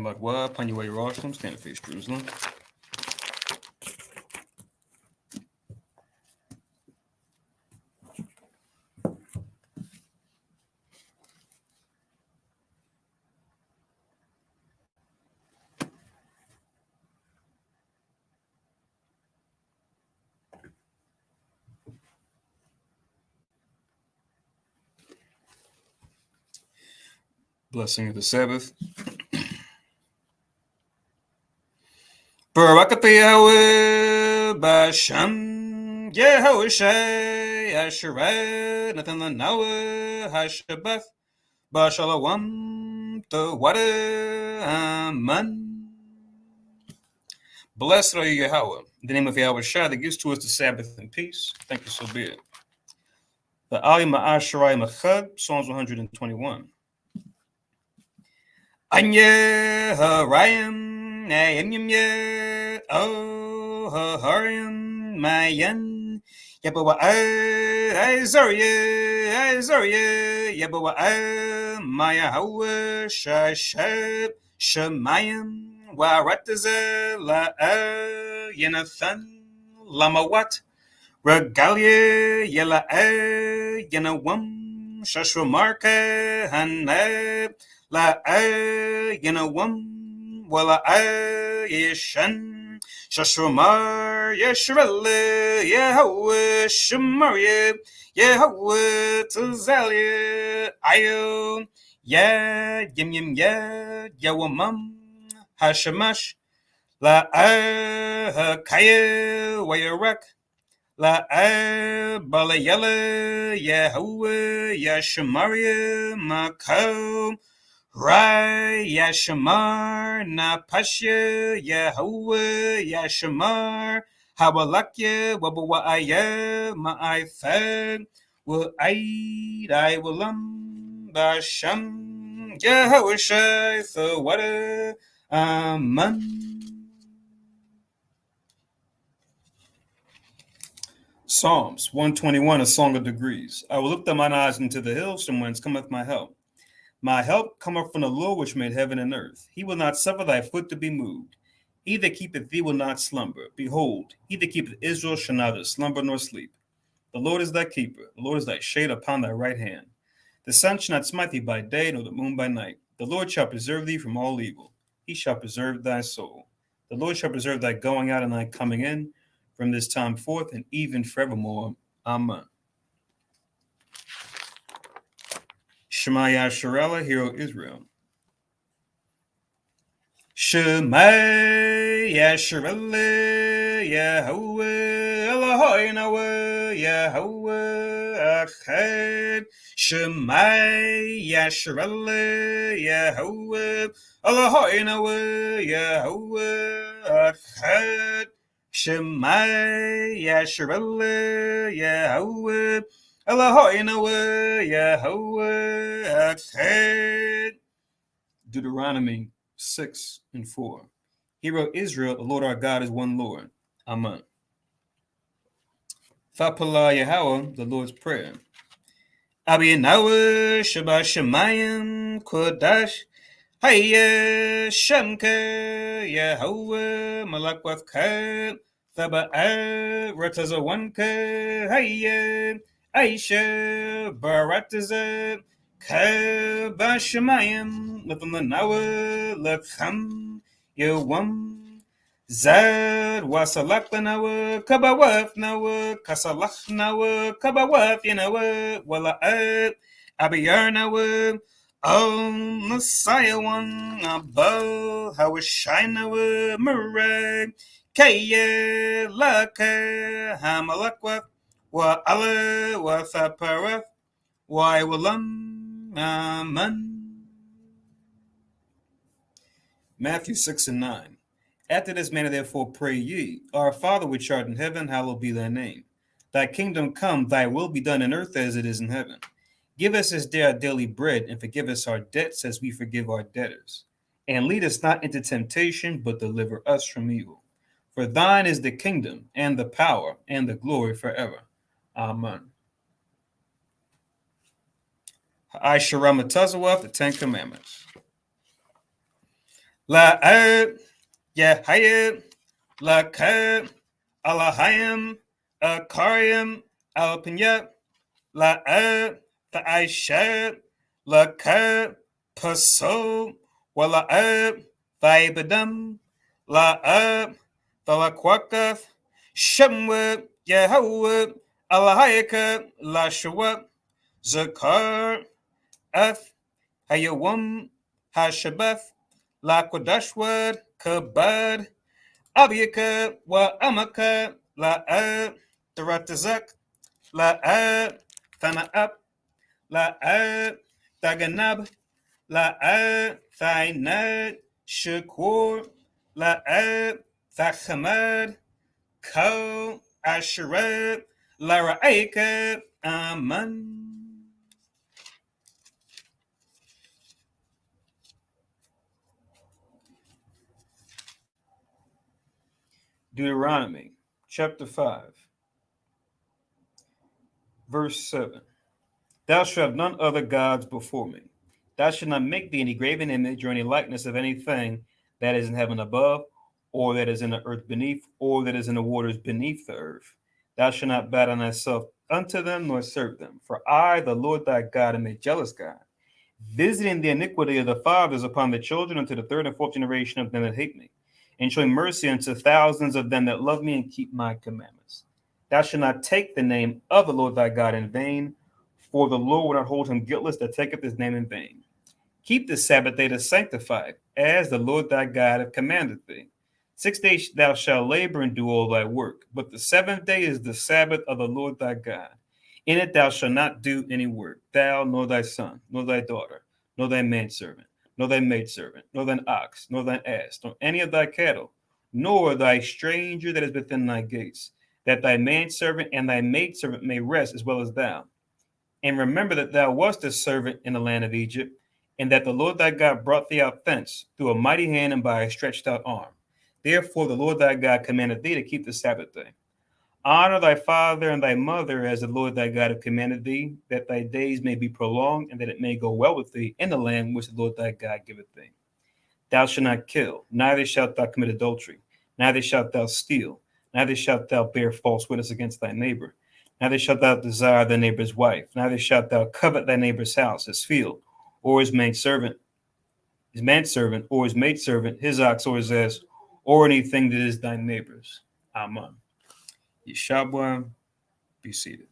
Magwa, upon your way, Jerusalem, stand face Jerusalem. Blessing of the Sabbath. Barakatha Yahweh Basham Yehoshai Asherah Nathan Lanawa Hashabeth Bashalawam Tawada Aman. Blessed are you, Yahweh, in the name of Yahweh Shai that gives to us the Sabbath and peace. Thank you, so be it. The Ali Ma'asharai Machad, Psalms 121. Anya Harayim Nayim Ye Oh Harim Mayan Yabawa Azariah Yabawa Maya Hawa Shashab Shemayim Warataza La Yanathan Lamawat Regalia Yela Yanawam Shashramarka Hanab La Yanawam Wala Yeshan Shashramar Yeshrele Yahweh Shemaria Yahweh Tazalia Ayo Yim Yawamam Hashamash La Kaya Wayarak La Balayela Yahweh Yashamaria Makau Rai Yashamar Napashya Yahweh Yashamar Hawalakya Wabawaaya Ma'aifad Will Aid I Willam Basham Yahweh Shai Thawada Aman. Psalms 121, a song of degrees. I will lift up mine eyes into the hills, from whence cometh my help. My help cometh from the Lord which made heaven and earth. He will not suffer thy foot to be moved. He that keepeth thee will not slumber. Behold, he that keepeth Israel shall neither slumber nor sleep. The Lord is thy keeper. The Lord is thy shade upon thy right hand. The sun shall not smite thee by day, nor the moon by night. The Lord shall preserve thee from all evil. He shall preserve thy soul. The Lord shall preserve thy going out and thy coming in, from this time forth and even forevermore. Amen. Shema Yasharella, Hero Israel. Shema Yasharella, Yahweh, Eloheinu, Yahweh, Echad. Shema Yasharella, Yahweh, Eloheinu, Yahweh, Echad. Shema Yasharella, Yahweh, Eloheinu, Yahweh, Echad. Deuteronomy 6 and 4. Hear, Israel, the Lord our God is one Lord. Amen. Fapala Yahweh, the Lord's Prayer. Abiyanawa Shabbat Shemayim Kodash Hayya Shamka Yahweh Malakwavka Thaba'a Ratazawanka Hayya Aisha Barataza Kabashamayim Lathamanawa Lakham Yawam Zad Wasalak Nawa Kabawaf Nawa Kasalach Nawa Kabawaf Yanawa Wala Abiyar Nawa Oh Messiah one Abel Hawashinawa Murray Kaya Laka Hamalakwaf Wa Allah Wa Thaparaf Why Walam Amen. Matthew 6 and 9. After this manner therefore pray ye, Our Father which art in heaven, hallowed be thy name. Thy kingdom come, thy will be done in earth as it is in heaven. Give us this day our daily bread, and forgive us our debts as we forgive our debtors. And lead us not into temptation, but deliver us from evil. For thine is the kingdom, and the power, and the glory forever. Amen. Aisha Ramatazawaf, the Ten Commandments. La Yahayim, Lakab, Alahayim, Akarium, Alpinyat, La'ab, Tha'ishab, Lakab, Paso, Wala'ab, Tha'ibadam, La'ab, Thalakwakath, Shemweb, Yahweh, Alahayakab, Lashawab, Zakar, F, Hayawam, Hashabath, Laquadashwad, Kabad, Abiyaka, Wa Amaka, La'ab, Taratazak, La'ab, Thana'ab, La'ab, Taganab, La'ab, Thainad, Shakur, La'ab, Thachamad, Ko, Asherab, Lara'aka, Aman. Deuteronomy chapter 5, verse 7. Thou shalt have none other gods before me. Thou shalt not make thee any graven image or any likeness of anything that is in heaven above, or that is in the earth beneath, or that is in the waters beneath the earth. Thou shalt not bow down thyself unto them, nor serve them. For I, the Lord thy God, am a jealous God, visiting the iniquity of the fathers upon the children unto the third and fourth generation of them that hate me, and showing mercy unto thousands of them that love me and keep my commandments. Thou shalt not take the name of the Lord thy God in vain, for the Lord will not hold him guiltless that taketh his name in vain. Keep the Sabbath day to sanctify it, as the Lord thy God hath commanded thee. 6 days thou shalt labor and do all thy work, but the seventh day is the Sabbath of the Lord thy God. In it thou shalt not do any work, thou, nor thy son, nor thy daughter, nor thy manservant, nor thy maidservant, nor thine ox, nor thine ass, nor any of thy cattle, nor thy stranger that is within thy gates, that thy manservant and thy maidservant may rest as well as thou. And remember that thou wast a servant in the land of Egypt, and that the Lord thy God brought thee out thence through a mighty hand and by a stretched out arm. Therefore the Lord thy God commanded thee to keep the Sabbath day. Honor thy father and thy mother as the Lord thy God hath commanded thee, that thy days may be prolonged, and that it may go well with thee in the land which the Lord thy God giveth thee. Thou shalt not kill, neither shalt thou commit adultery, neither shalt thou steal, neither shalt thou bear false witness against thy neighbor, neither shalt thou desire thy neighbor's wife, neither shalt thou covet thy neighbor's house, his field, or his maidservant, or his maidservant, his ox, or his ass, or anything that is thy neighbor's. Amen. Yeshabwa, be seated.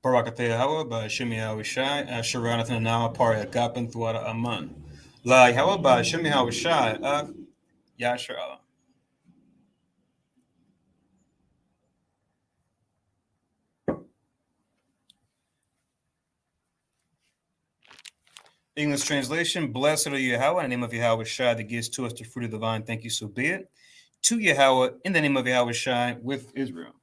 Barakateh Hawa by Shimi Hawishai, Asheranathan Nawa Pari Agapan Thwada Aman. La Hawa by Shimi Hawishai, Yasher Allah. English translation: Blessed are Yahweh, in the name of Yahweh Shai, that gives to us the fruit of the vine. Thank you, so be it. To Yahweh, in the name of Yahweh Shai, with Israel.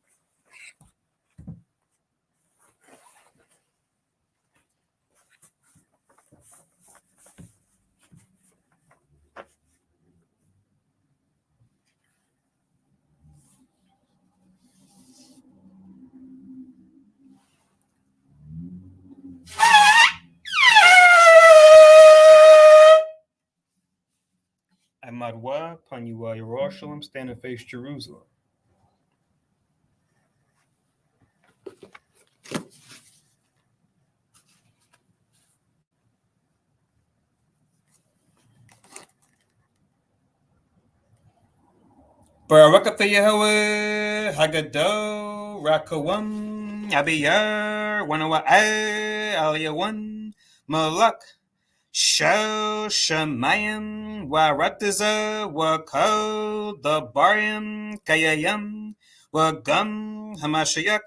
Amadwa, Panyua, Yerushalayim, stand and face Jerusalem. Barakatha Yahweh, Hagado, Rakawam, Abiyar, Wanawa'ai, Aliyawan, Malak, Shel Shemayim, Warataza, Wako, the Barium, Kayayam, Wagam, Hamashiach,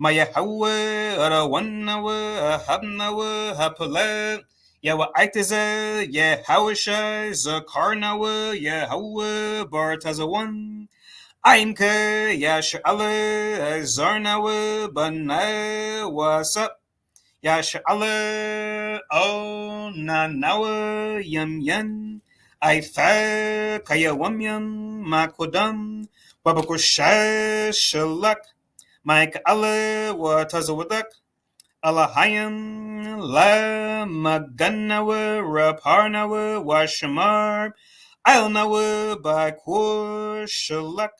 Ma Yahweh, Arawanawa, Habnawa, Hapalet, Yawa Aitiza, Yahawashai, Zakarnawa, Yahweh, Bartazawan, Aimka, Yash'ala, Zarnawa, Bana, Wasap, Yash'ala, O Nanawa, Yam Yan, Aifa, Kayawamyam, Makodam, Wabakusha, Shalak, Mike Allah wa Tazawadak, Alahayam, La Maganawa, Raparnawa, Washamar, Ilnawa, Bakur, Shalak,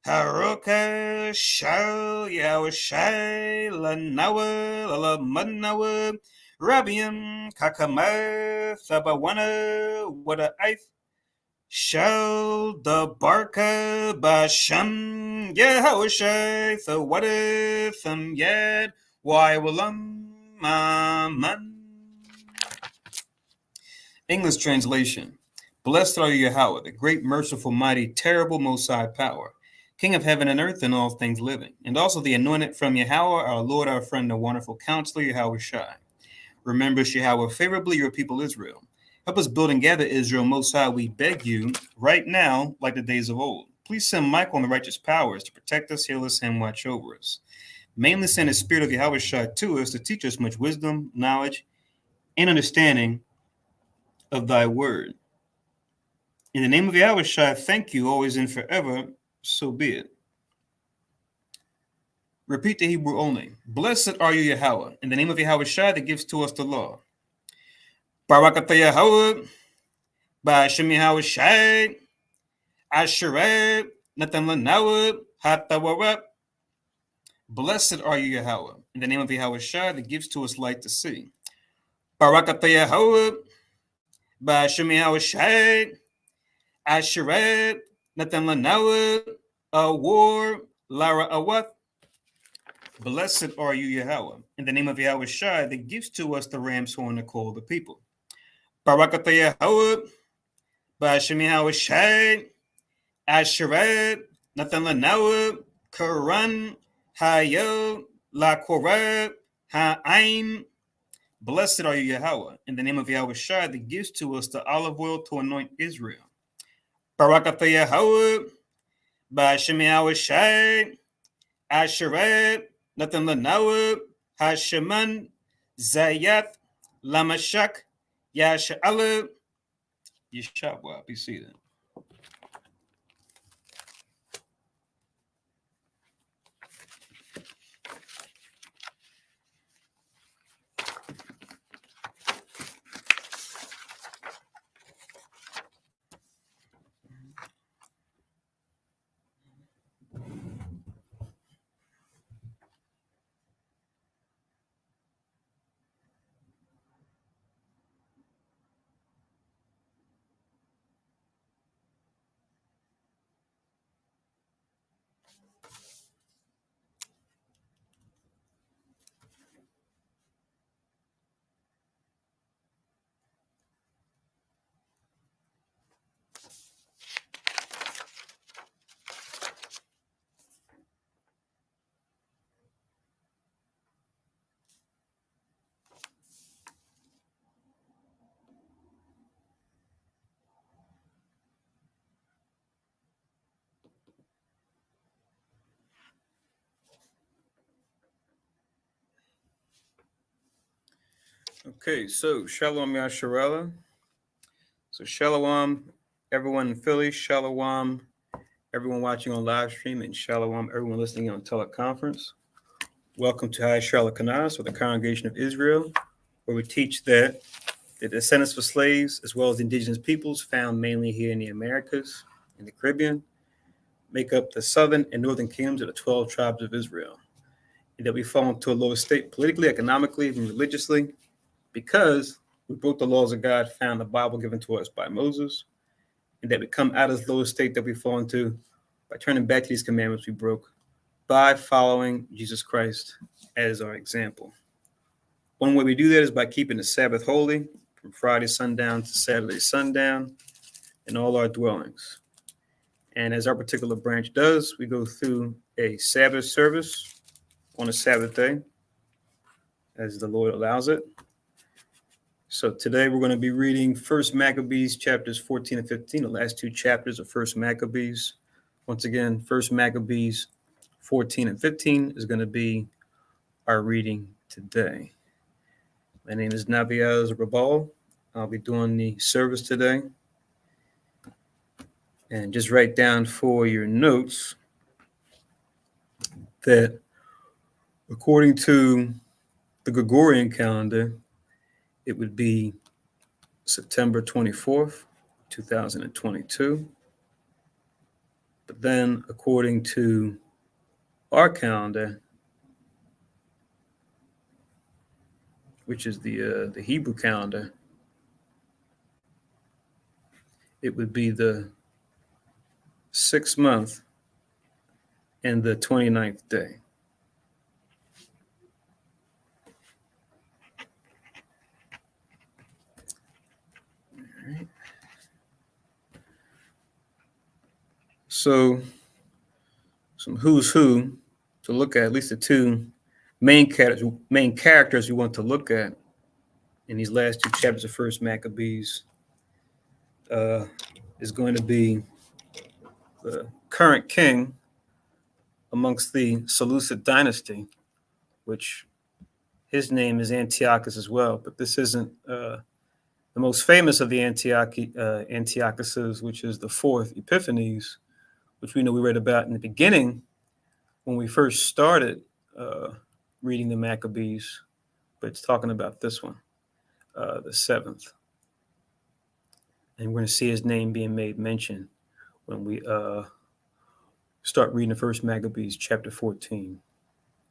Haroka, Shal, Yawashai, Lanawa, Lalamanawa, Rabiam, Kakama, Thabawana, Wada Aith, Shall the Barka Basham Yehoshai the Waditham Yed Why Willam Man. English translation. Blessed are you, Yahweh, the great, merciful, mighty, terrible, most high power, King of heaven and earth and all things living, and also the anointed from Yahweh, our Lord, our friend, the wonderful counselor, Yahweh Shai. Remember, Yahweh, favorably your people Israel. Help us build and gather Israel, Most High, we beg you, right now, like the days of old. Please send Michael and the righteous powers to protect us, heal us, and watch over us. Mainly send the Spirit of Yahweh Shai to us to teach us much wisdom, knowledge, and understanding of thy word. In the name of Yahweh Shai, thank you always and forever, so be it. Repeat the Hebrew only. Blessed are you, Yahweh, in the name of Yahweh Shai that gives to us the law. Barakatah Yahweh, Ba'ashem Yahweh Shai, Asherah, Nathan Lanawah, Hatawarab. Blessed are you, Yahweh, in the name of Yahweh Shai that gives to us light to see. Barakatah Yahweh, Ba'ashem Yahweh Shai, Asherah, Nathan Lanawah, Awar, Lara Awath. Blessed are you, Yahweh, in the name of Yahweh Shai that gives to us the ram's horn to call the people. Barakatah Yahweh, Ba'ashem Yahweh Shai, Asherah, Nathan Lanawa, Quran, Hayel, La Korah, Ha'aim. Blessed are you, Yahweh, in the name of Yahweh Shai that gives to us the olive oil to anoint Israel. Barakatah Yahweh, Ba'ashem Yahweh Shai, Asherah, Nathan Lanawa, Hasheman, Zayat, Lamashak, Yasha'ala, Yeshua, be seated. Okay, so Shalom Yasharella. So Shalom, everyone in Philly. Shalom, everyone watching on live stream, and Shalom, everyone listening on teleconference. Welcome to High Charlotte Kanas, or the Congregation of Israel, where we teach that the descendants of slaves, as well as indigenous peoples found mainly here in the Americas and the Caribbean, make up the southern and northern kingdoms of the 12 tribes of Israel, and that we fall into a lower state politically, economically, and religiously because we broke the laws of God found in the Bible given to us by Moses, and that we come out of this lower state that we fall into by turning back to these commandments we broke by following Jesus Christ as our example. One way we do that is by keeping the Sabbath holy from Friday sundown to Saturday sundown in all our dwellings. And as our particular branch does, we go through a Sabbath service on a Sabbath day, as the Lord allows it. So today we're going to be reading First Maccabees chapters 14 and 15, the last two chapters of First Maccabees. Once again, First Maccabees 14 and 15 is going to be our reading today. My name is Naviaz Rabal. I'll be doing the service today. And just write down for your notes that according to the Gregorian calendar, it would be September 24th, 2022. But then according to our calendar, which is the Hebrew calendar, it would be the 6th month and the 29th day. All right. So some who's who to look at least the two main characters we want to look at in these last two chapters of First Maccabees is going to be the current king amongst the Seleucid dynasty, which his name is Antiochus as well, but this isn't the most famous of the Antiochuses, which is the fourth Epiphanes, which we know we read about in the beginning when we first started reading the Maccabees, but it's talking about this one, the seventh. And we're going to see his name being made mention when we start reading the First Maccabees chapter 14.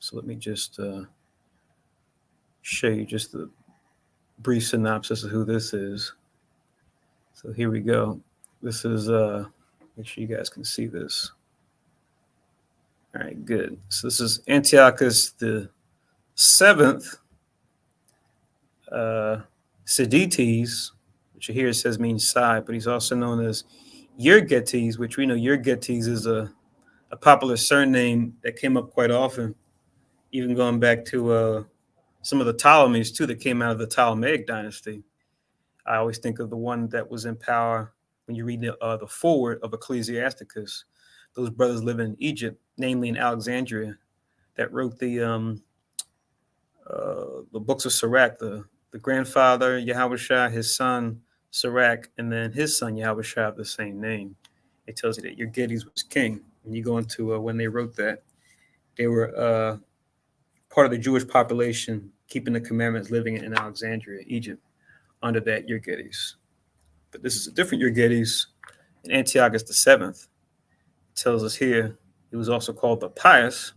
So let me just show you just the brief synopsis of who this is. So here we go. This is, make sure you guys can see this. All right, good. So this is Antiochus the seventh, Sidetes, which here it says means side, but he's also known as Euergetes, which we know Euergetes is a popular surname that came up quite often, even going back to some of the Ptolemies too, that came out of the Ptolemaic dynasty. I always think of the one that was in power when you read the foreword of Ecclesiasticus. Those brothers living in Egypt, namely in Alexandria, that wrote the books of Sirach, the grandfather Yahushua, his son Sirach, and then his son Yahushua have the same name. It tells you that Euergetes was king. And you go into when they wrote that, they were part of the Jewish population keeping the commandments, living in Alexandria, Egypt, under that Euergetes. But this is a different Euergetes, in Antiochus the seventh. It tells us here he was also called the Pious.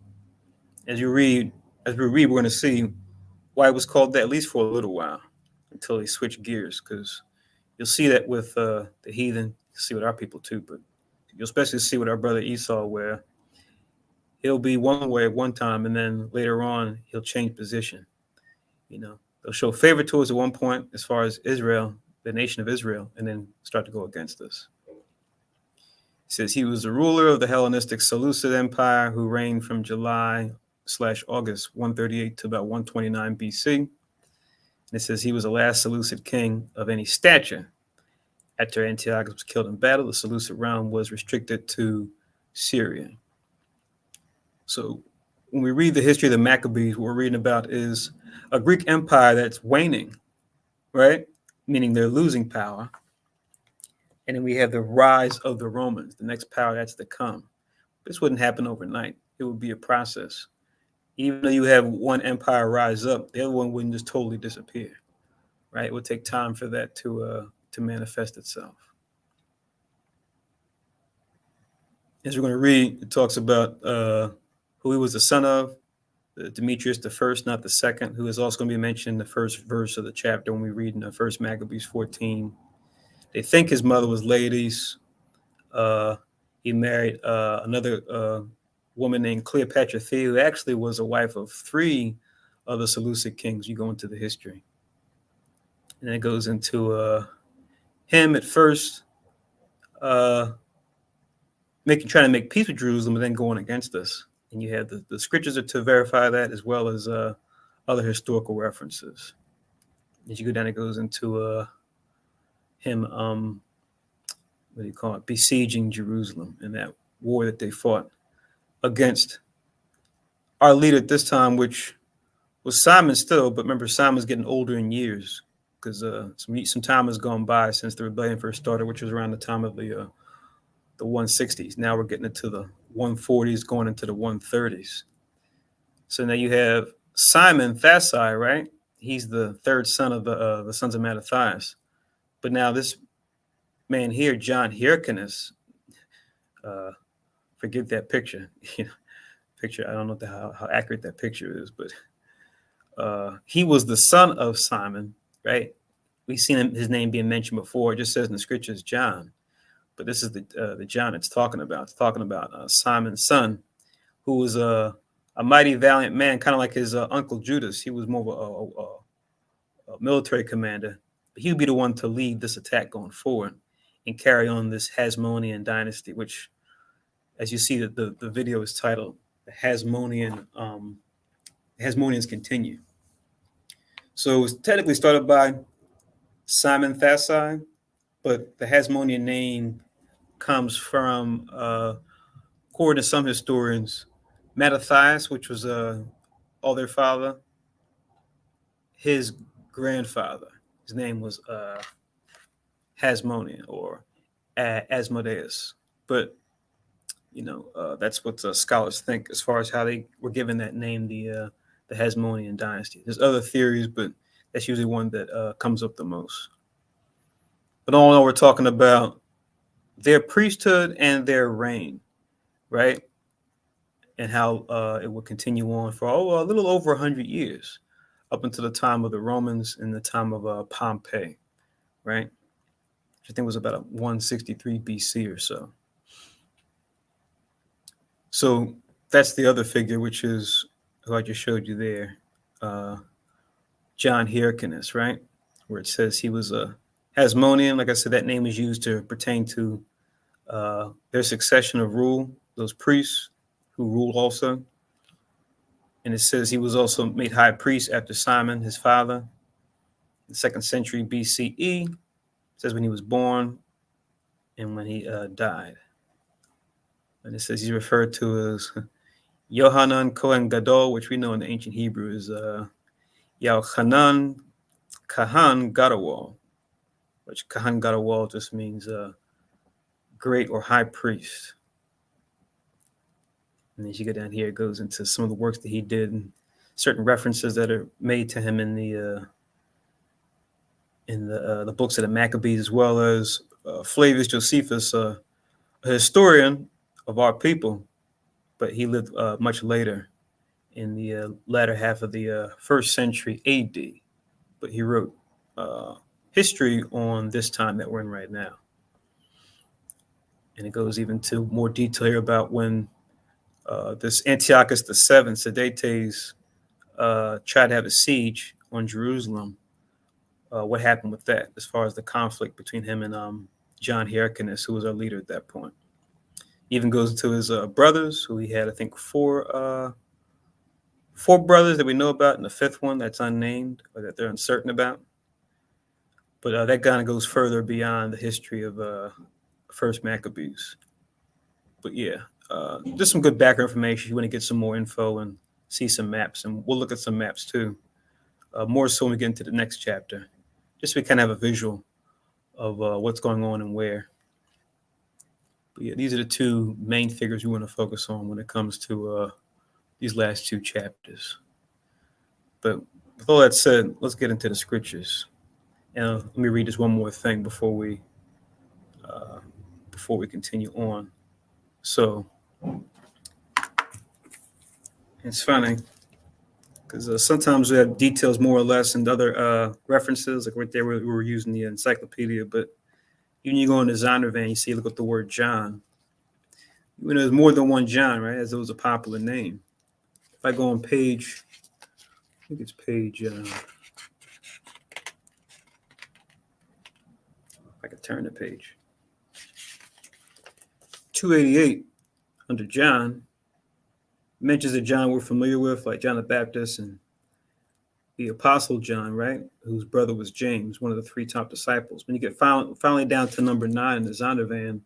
As we read, we're going to see why it was called that, at least for a little while, until he switched gears, because you'll see that with the heathen, you'll see with our people too, but you'll especially see with our brother Esau, where he'll be one way at one time, and then later on, he'll change position. You know, they'll show favor to us at one point as far as Israel, the nation of Israel, and then start to go against us. It says he was the ruler of the Hellenistic Seleucid Empire who reigned from July/August 138 to about 129 BC. And it says he was the last Seleucid king of any stature. After Antiochus was killed in battle, the Seleucid realm was restricted to Syria. So when we read the history of the Maccabees, what we're reading about is a Greek empire that's waning, right? Meaning they're losing power. And then we have the rise of the Romans, the next power that's to come. This wouldn't happen overnight. It would be a process. Even though you have one empire rise up, the other one wouldn't just totally disappear, right? It would take time for that to manifest itself. As we're going to read, it talks about who he was the son of, Demetrius the first, not the second, who is also going to be mentioned in the first verse of the chapter when we read in the First Maccabees 14. They think his mother was Ladies. He married another woman named Cleopatra Thea, who actually was a wife of three other Seleucid kings. You go into the history. And it goes into him at first trying to make peace with Jerusalem, and then going against us. And you have the scriptures are to verify that, as well as other historical references. As you go down, it goes into him, what do you call it, besieging Jerusalem in that war that they fought against our leader at this time, which was Simon still. But remember, Simon's getting older in years because some time has gone by since the rebellion first started, which was around the time of the 160s. Now we're getting into the 140s, going into the 130s. So now you have Simon Thassi, right? He's the third son of the sons of Mattathias. But now this man here, John Hyrcanus, forget that picture. Picture. I don't know how accurate that picture is, but he was the son of Simon, right? We've seen his name being mentioned before. It just says in the scriptures John, but this is the John it's talking about. It's talking about Simon's son, who was a mighty valiant man, kind of like his uncle Judas. He was more of a military commander. But he would be the one to lead this attack going forward and carry on this Hasmonean dynasty, which, as you see, the video is titled "The Hasmoneans Continue." So it was technically started by Simon Thassi, but the Hasmonean name comes from, according to some historians, Mattathias, which was all their father, his grandfather. His name was Hasmonean or Asmodeus. But, that's what scholars think as far as how they were given that name, the Hasmonean dynasty. There's other theories, but that's usually one that comes up the most. But all in all, we're talking about their priesthood and their reign, right? And how it will continue on for a little over 100 years, up until the time of the Romans and the time of Pompey, right? Which I think was about 163 BC or so. So that's the other figure, which is who I just showed you there, John Hyrcanus, right? Where it says he was a Hasmonean. Like I said, that name is used to pertain to their succession of rule, those priests who ruled also. And it says he was also made high priest after Simon, his father, in the 2nd century BCE. It says when he was born and when he died. And it says he's referred to as Yohanan Kohen Gadol, which we know in the ancient Hebrew is Yochanan Kahan Gadol, which Kahan Gadol just means great or high priest. And as you go down here, it goes into some of the works that he did and certain references that are made to him in the books of the Maccabees, as well as Flavius Josephus, a historian of our people, but he lived much later in the latter half of the 1st century AD. But he wrote history on this time that we're in right now. And it goes even to more detail here about when this Antiochus VII, Sidetes, tried to have a siege on Jerusalem. What happened with that as far as the conflict between him and John Hyrcanus, who was our leader at that point. He even goes into his brothers, who he had, I think, four brothers that we know about, and the 5th one that's unnamed or that they're uncertain about. But that kind of goes further beyond the history of First Maccabees. But yeah, just some good background information. If you want to get some more info and see some maps, and we'll look at some maps too. More so when we get into the next chapter, just so we kind of have a visual of what's going on and where. But yeah, these are the two main figures we want to focus on when it comes to these last 2 chapters. But with all that said, let's get into the scriptures. And let me read just one more thing before we continue on. So it's funny because sometimes we have details more or less and other references, like right there we were using the encyclopedia. But even you go into Zondervan, you see, look at the word John. There's more than one John, right? As it was a popular name. If I go on page, I think it's page. I can turn the page. 288 under John. mentions of John we're familiar with, like John the Baptist and the Apostle John, right? Whose brother was James, one of the three top disciples. When you get finally down to number 9 in the Zondervan,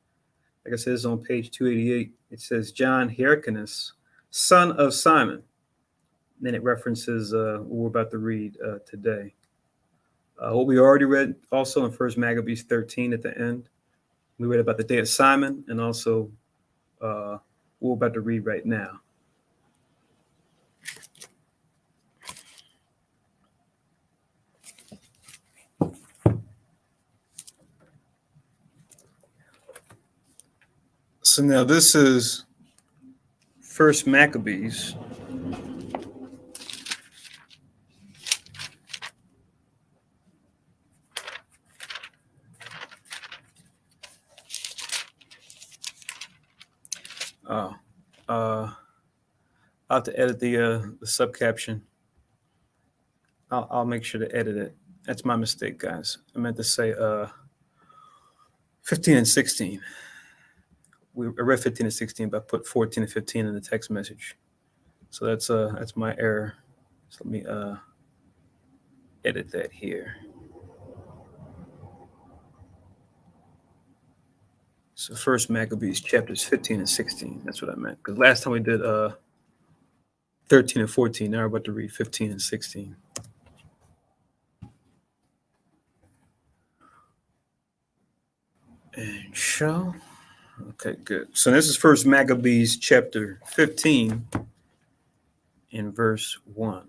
like I said, it's on page 288. It says John Hyrcanus, son of Simon. And then it references what we're about to read today. What we already read also in First Maccabees 13 at the end. We read about the day of Simon and also what we're about to read right now. So now this is First Maccabees. I'll have to edit the subcaption. I'll make sure to edit it. That's my mistake, guys. I meant to say 15 and 16. I read 15 and 16, but I put 14 and 15 in the text message. So that's my error. So let me edit that here. So First Maccabees chapters 15 and 16. That's what I meant. Because last time we did 13 and 14. Now we're about to read 15 and 16. And show. Okay, good. So this is First Maccabees chapter 15 in verse 1. I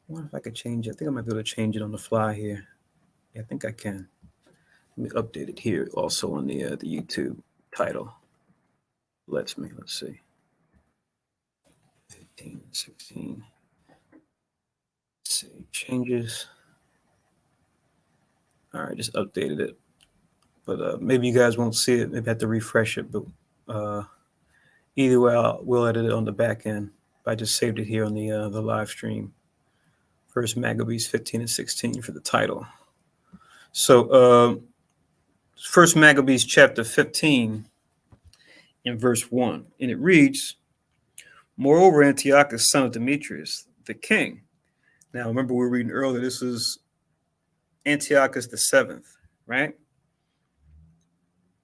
wonder if I could change it. I think I might be able to change it on the fly here. Yeah, I think I can. Let me update it here also on the YouTube title. Let's see. 15, 16. Let's see, changes. All right, just updated it. But maybe you guys won't see it. Maybe I have to refresh it. But either way, we'll edit it on the back end. I just saved it here on the live stream. First Maccabees 15 and 16 for the title. So First Maccabees chapter 15 in verse 1. And it reads, Moreover, Antiochus, son of Demetrius, the king. Now, remember we were reading earlier, this is Antiochus the 7th, right?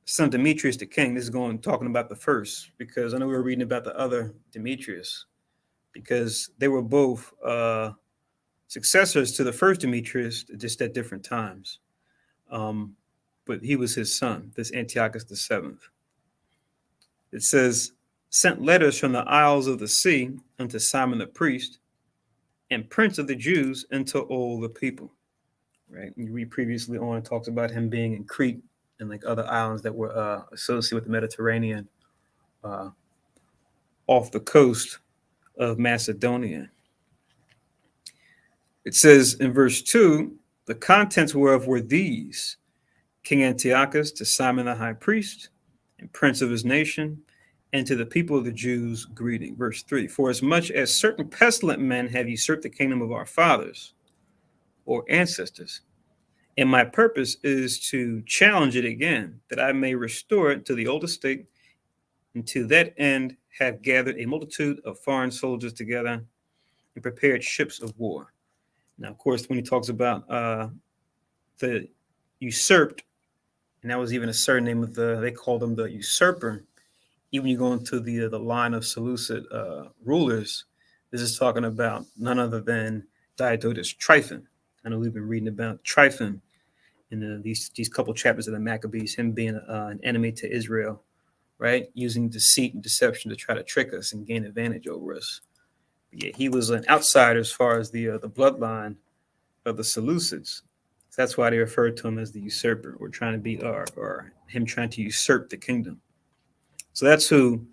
Son of Demetrius the king. This is talking about the first, because I know we were reading about the other Demetrius, because they were both successors to the first Demetrius, just at different times. But he was his son, this Antiochus the 7th. It says, sent letters from the isles of the sea unto Simon the priest and prince of the Jews unto all the people. Right? And you read previously on, it talks about him being in Crete and like other islands that were associated with the Mediterranean off the coast of Macedonia. It says in verse 2, the contents whereof were these: King Antiochus to Simon the high priest and prince of his nation, and to the people of the Jews greeting. Verse 3, for as much as certain pestilent men have usurped the kingdom of our fathers or ancestors, and my purpose is to challenge it again, that I may restore it to the old estate, and to that end have gathered a multitude of foreign soldiers together and prepared ships of war. Now, of course, when he talks about the usurped, and that was even a surname of they called him the usurper. Even you go into the line of Seleucid rulers, this is talking about none other than Diosdotus Tryphon. I know we've been reading about Tryphon in these couple chapters of the Maccabees, him being an enemy to Israel, right? Using deceit and deception to try to trick us and gain advantage over us. But yeah, he was an outsider as far as the bloodline of the Seleucids. So that's why they referred to him as the usurper, or trying to be, or him trying to usurp the kingdom. So that's who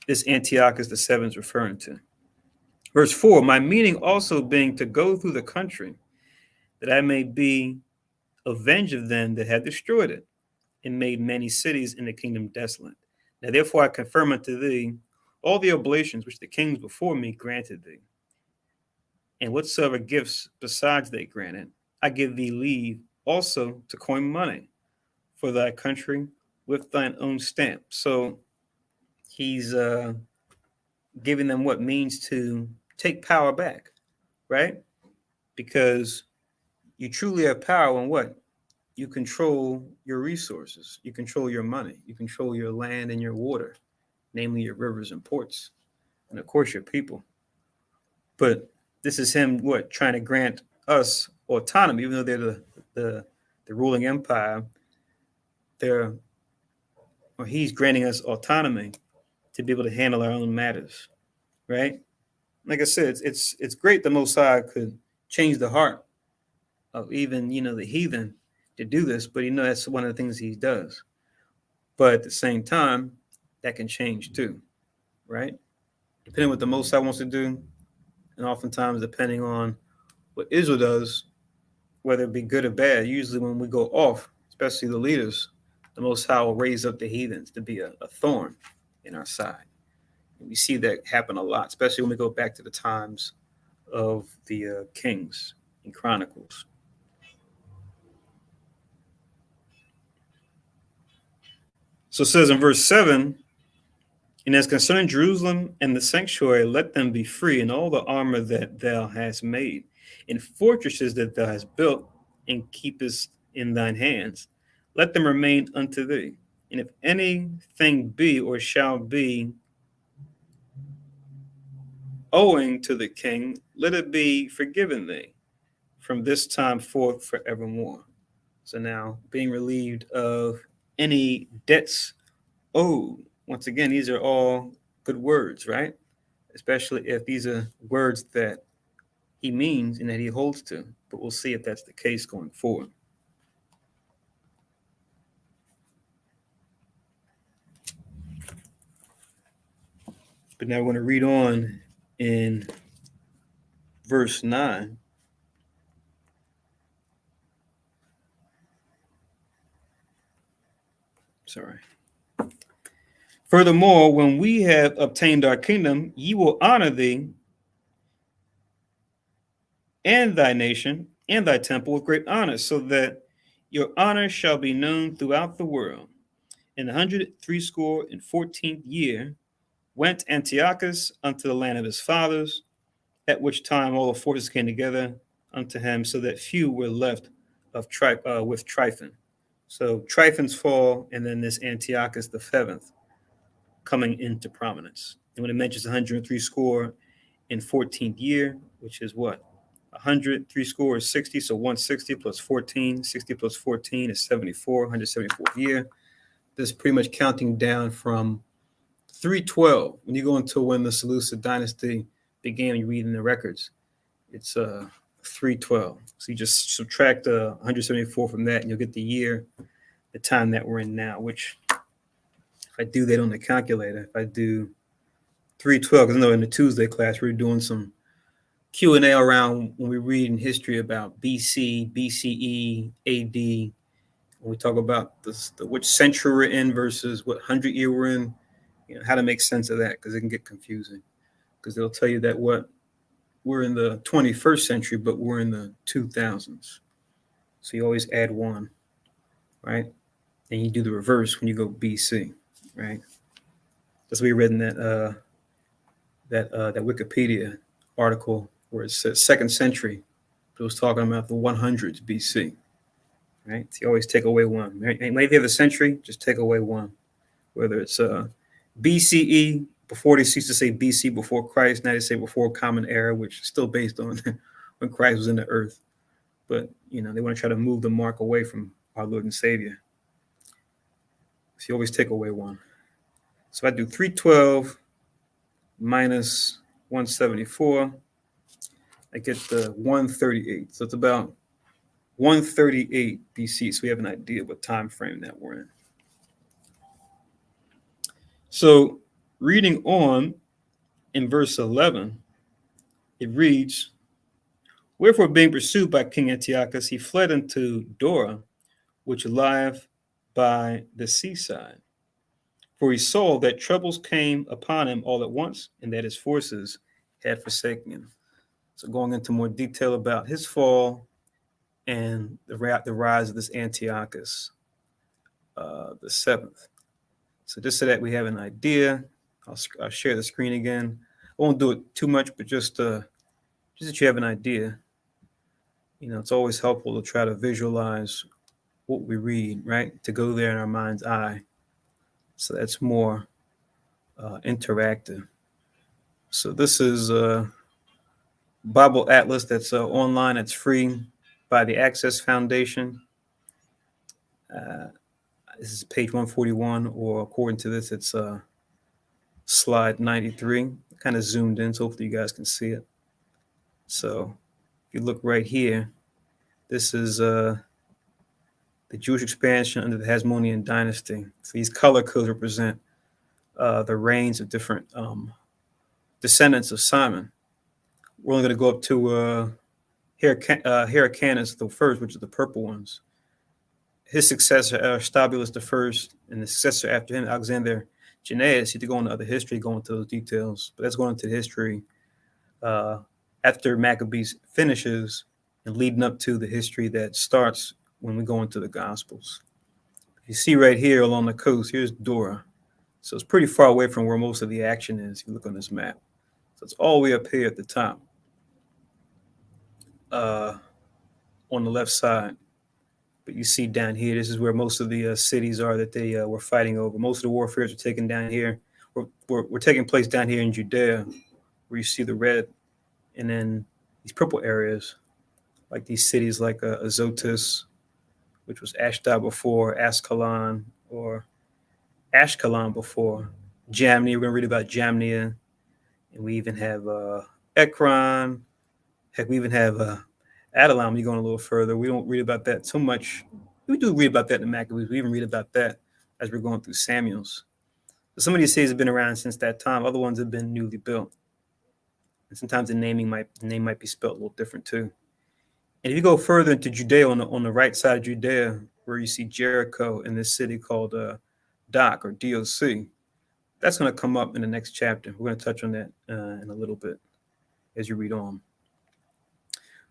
this Antiochus the 7th is referring to. Verse 4, my meaning also being to go through the country, that I may be avenged of them that had destroyed it, and made many cities in the kingdom desolate. Now therefore I confirm unto thee all the oblations which the kings before me granted thee. And whatsoever gifts besides they granted, I give thee leave also to coin money for thy country with thine own stamp. So he's giving them what means to take power back, right? Because you truly have power when what? You control your resources, you control your money, you control your land and your water, namely your rivers and ports, and of course your people. But this is him what trying to grant us autonomy, even though they're the, the ruling empire. They're or he's granting us autonomy to be able to handle our own matters, right? Like I said, it's great the Most High could change the heart of even the heathen to do this, but that's one of the things he does. But at the same time, that can change too, right? Depending on what the Most High wants to do, and oftentimes depending on what Israel does, whether it be good or bad. Usually, when we go off, especially the leaders, the Most High will raise up the heathens to be a thorn in our side. And we see that happen a lot, especially when we go back to the times of the kings and chronicles. So it says in verse 7, and as concerning Jerusalem and the sanctuary, let them be free, and all the armor that thou hast made, and fortresses that thou hast built, and keepest in thine hands, let them remain unto thee. And if anything be or shall be owing to the king, let it be forgiven thee from this time forth forevermore. So now, being relieved of any debts owed. Once again, these are all good words, right? Especially if these are words that he means and that he holds to. But we'll see if that's the case going forward. But now we're going to read on in verse 9. Sorry. Furthermore, when we have obtained our kingdom, ye will honor thee and thy nation and thy temple with great honor, so that your honor shall be known throughout the world. In the 164th year went Antiochus unto the land of his fathers, at which time all the forces came together unto him, so that few were left with Tryphon. So Tryphon's fall, and then this Antiochus the seventh coming into prominence. And when it mentions 103 score in 14th year, which is what? 103 score is 60, so 160 plus 14, 60 plus 14 is 74, 174th year. This is pretty much counting down from 312. When you go into when the Seleucid dynasty began, you read in the records, it's 312. So you just subtract 174 from that, and you'll get the year, the time that we're in now, which if I do that on the calculator, if I do 312, because I know in the Tuesday class, we were doing some Q&A around when we read in history about BC, BCE, AD, when we talk about which century we're in versus what 100 year we're in, how to make sense of that, because it can get confusing. Because they'll tell you that we're in the 21st century, but we're in the 2000s. So you always add one, right? And you do the reverse when you go BC, right? That's what we read in that Wikipedia article where it says second century. It was talking about the 100s BC, right? So you always take away one. Right? Maybe if you have a century, just take away one. Whether it's BCE, before they used to say BC, before Christ, now they say before Common Era, which is still based on when Christ was in the earth. But, they want to try to move the mark away from our Lord and Savior. So you always take away one. So I do 312 minus 174. I get the 138. So it's about 138 BC. So we have an idea of what time frame that we're in. So reading on in verse 11, it reads, wherefore being pursued by King Antiochus, he fled unto Dora, which lieth by the seaside. For he saw that troubles came upon him all at once, and that his forces had forsaken him. So going into more detail about his fall and the rise of this Antiochus the seventh. So just so that we have an idea, I'll share the screen again. I won't do it too much, but just that you have an idea. It's always helpful to try to visualize what we read, right? To go there in our mind's eye. So that's more interactive. So this is a Bible Atlas that's online. It's free by the Access Foundation. This is page 141, or according to this, it's slide 93. Kind of zoomed in, so hopefully you guys can see it. So if you look right here, this is the Jewish expansion under the Hasmonean dynasty. So these color codes represent the reigns of different descendants of Simon. We're only going to go up to Hyrcanus the first, which is the purple ones. His successor, Aristobulus the first, and the successor after him, Alexander Jannaeus. You have to go into other history, go into those details, but that's going into history after Maccabees finishes and leading up to the history that starts when we go into the Gospels. You see right here along the coast, here's Dora. So it's pretty far away from where most of the action is. If you look on this map. So it's all the way up here at the top on the left side. But you see down here, this is where most of the cities are that they were fighting over. Most of the warfares were taken down here. Were taking place down here in Judea, where you see the red, and then these purple areas, like these cities like Azotus, which was Ashdod before, Ascalon, or Ashkelon before, Jamnia. We're going to read about Jamnia. And we even have Ekron. Heck, we even have Adullam. You're going a little further. We don't read about that so much. We do read about that in the Maccabees. We even read about that as we're going through Samuel's. So some of these cities have been around since that time. Other ones have been newly built. And sometimes the name might be spelled a little different too. And if you go further into Judea, on the right side of Judea, where you see Jericho and this city called Doc or DOC, that's going to come up in the next chapter. We're going to touch on that in a little bit as you read on.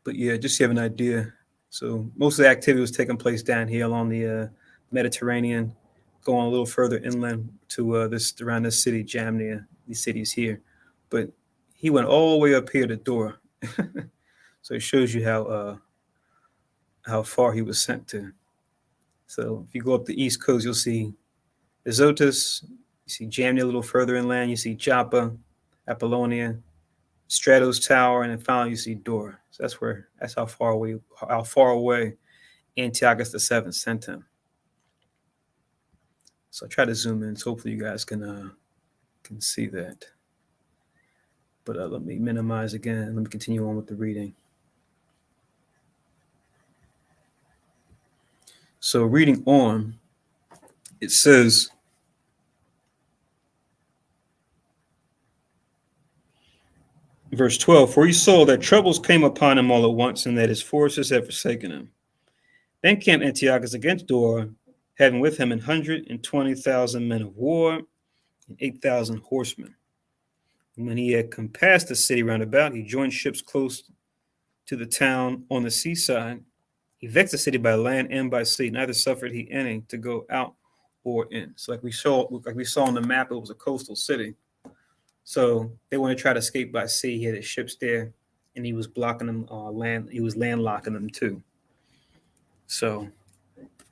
But yeah, just so you have an idea. So most of the activity was taking place down here along the Mediterranean, going a little further inland to around this city, Jamnia, these cities here. But he went all the way up here to Dora. So it shows you how far he was sent to. So if you go up the East Coast, you'll see Azotus, you see Jamnia a little further inland, you see Joppa, Apollonia, Stratos Tower, and then finally you see Dora. So that's how far away Antiochus VII sent him. So I try to zoom in, so hopefully you guys can see that. But let me minimize again. Let me continue on with the reading. So reading on, it says, verse 12, for he saw that troubles came upon him all at once, and that his forces had forsaken him. Then came Antiochus against Dora, having with him 120,000 men of war and 8,000 horsemen. And when he had compassed the city round about, he joined ships close to the town on the seaside. He vexed the city by land and by sea, neither suffered he any to go out or in. So like we saw on the map, it was a coastal city. So they want to try to escape by sea. He had his ships there, and he was blocking them land. He was landlocking them too. So,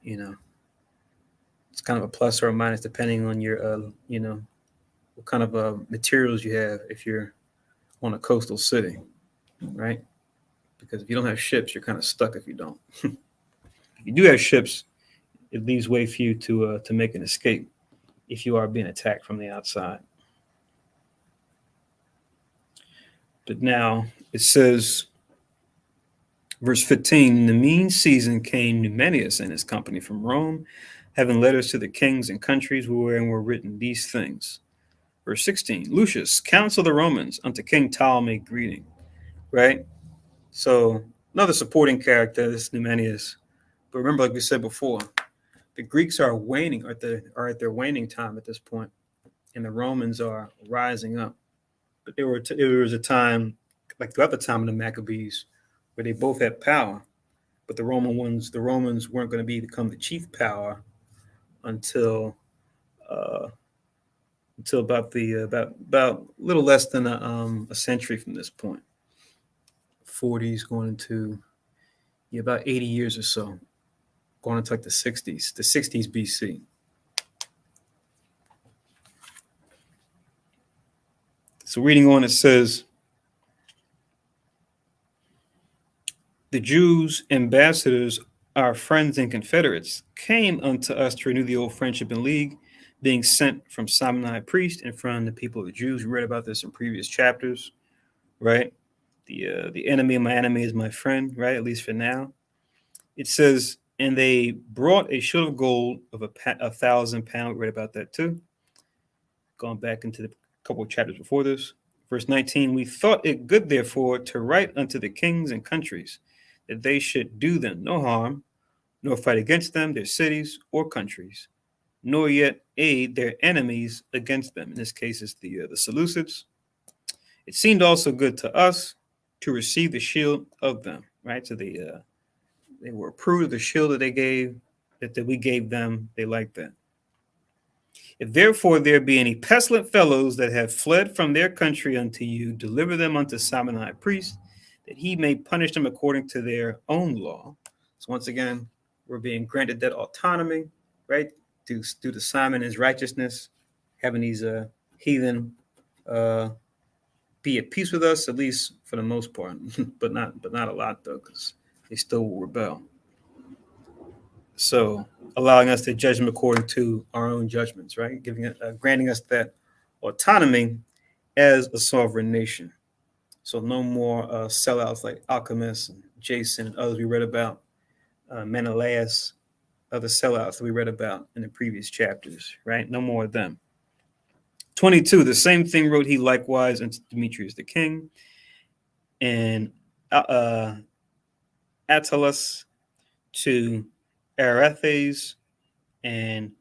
it's kind of a plus or a minus depending on your, what kind of materials you have if you're on a coastal city, right? Because if you don't have ships, you're kind of stuck if you don't. If you do have ships, it leaves way for you to make an escape if you are being attacked from the outside. But now it says, verse 15, in the mean season came Numenius and his company from Rome, having letters to the kings and countries wherein were written these things. Verse 16, Lucius, counsel the Romans, unto King Ptolemy greeting. Right? So another supporting character, this Numenius. But remember, like we said before, the Greeks are at their waning time at this point, and the Romans are rising up. But there was a time, like throughout the time of the Maccabees, where they both had power, but the Romans weren't going to become the chief power until until about about a little less than a century from this point. 40s going into about 80 years or so, going into like the 60s BC. So reading on, it says, the Jews' ambassadors, our friends and confederates, came unto us to renew the old friendship and league, being sent from Simon the high priest and from the people of the Jews. We read about this in previous chapters, right? The enemy of my enemy is my friend, right? At least for now. It says, and they brought a shield of gold of 1,000 pounds. We read about that too. Going back into the couple of chapters before this. Verse 19, we thought it good, therefore, to write unto the kings and countries that they should do them no harm, nor fight against them, their cities or countries, nor yet aid their enemies against them. In this case, it's the Seleucids. It seemed also good to us to receive the shield of them, right? So they were approved of the shield that they gave, that we gave them. They liked that. If therefore there be any pestilent fellows that have fled from their country unto you, deliver them unto Simon the high priest, that he may punish them according to their own law. So once again, we're being granted that autonomy, right? Due to Simon and his righteousness, having these heathen be at peace with us, at least for the most part, but not a lot though, because they still will rebel. So allowing us to judge them according to our own judgments, right? Granting us that autonomy as a sovereign nation. So no more sellouts like Alchemist and Jason and others we read about, Menelaus, other sellouts that we read about in the previous chapters, right? No more of them. 22, the same thing wrote he likewise unto Demetrius the king, and Attalus to Arethes and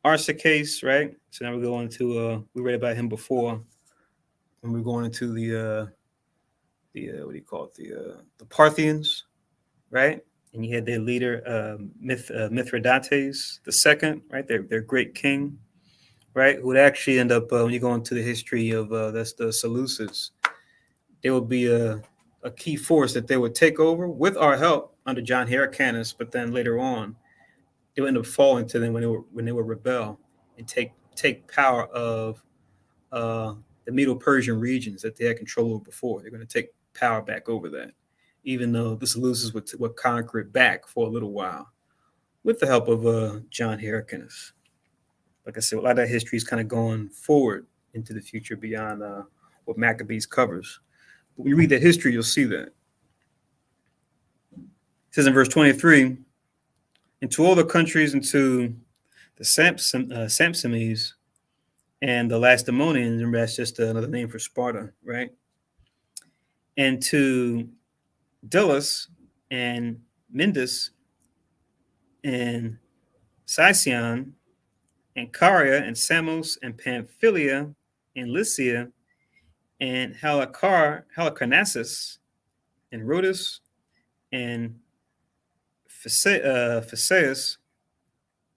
Arsaces, right? So now we're going to we read about him before when we're going into the what do you call it, the Parthians, right? And you had their leader Mithridates the second, right? Their great king, right? Who would actually end up when you go into the history of that's the Seleucids, they would be a key force that they would take over with our help under John Hyrcanus, but then later on they would end up falling to them when they would rebel and take power of the Medo-Persian regions that they had control over before. They're going to take power back over that, even though the Seleucids would conquer it back for a little while with the help of John Hyrcanus. Like I said, a lot of that history is kind of going forward into the future beyond what Maccabees covers. But when you read that history, you'll see that. It says in verse 23, into all the countries, into the Samsones and the Hasmoneans, and that's just another name for Sparta, right? And to Delos and Mindus and Sicyon and Caria and Samos and Pamphylia and Lycia and Halicarnassus and Rhodus and Phaseus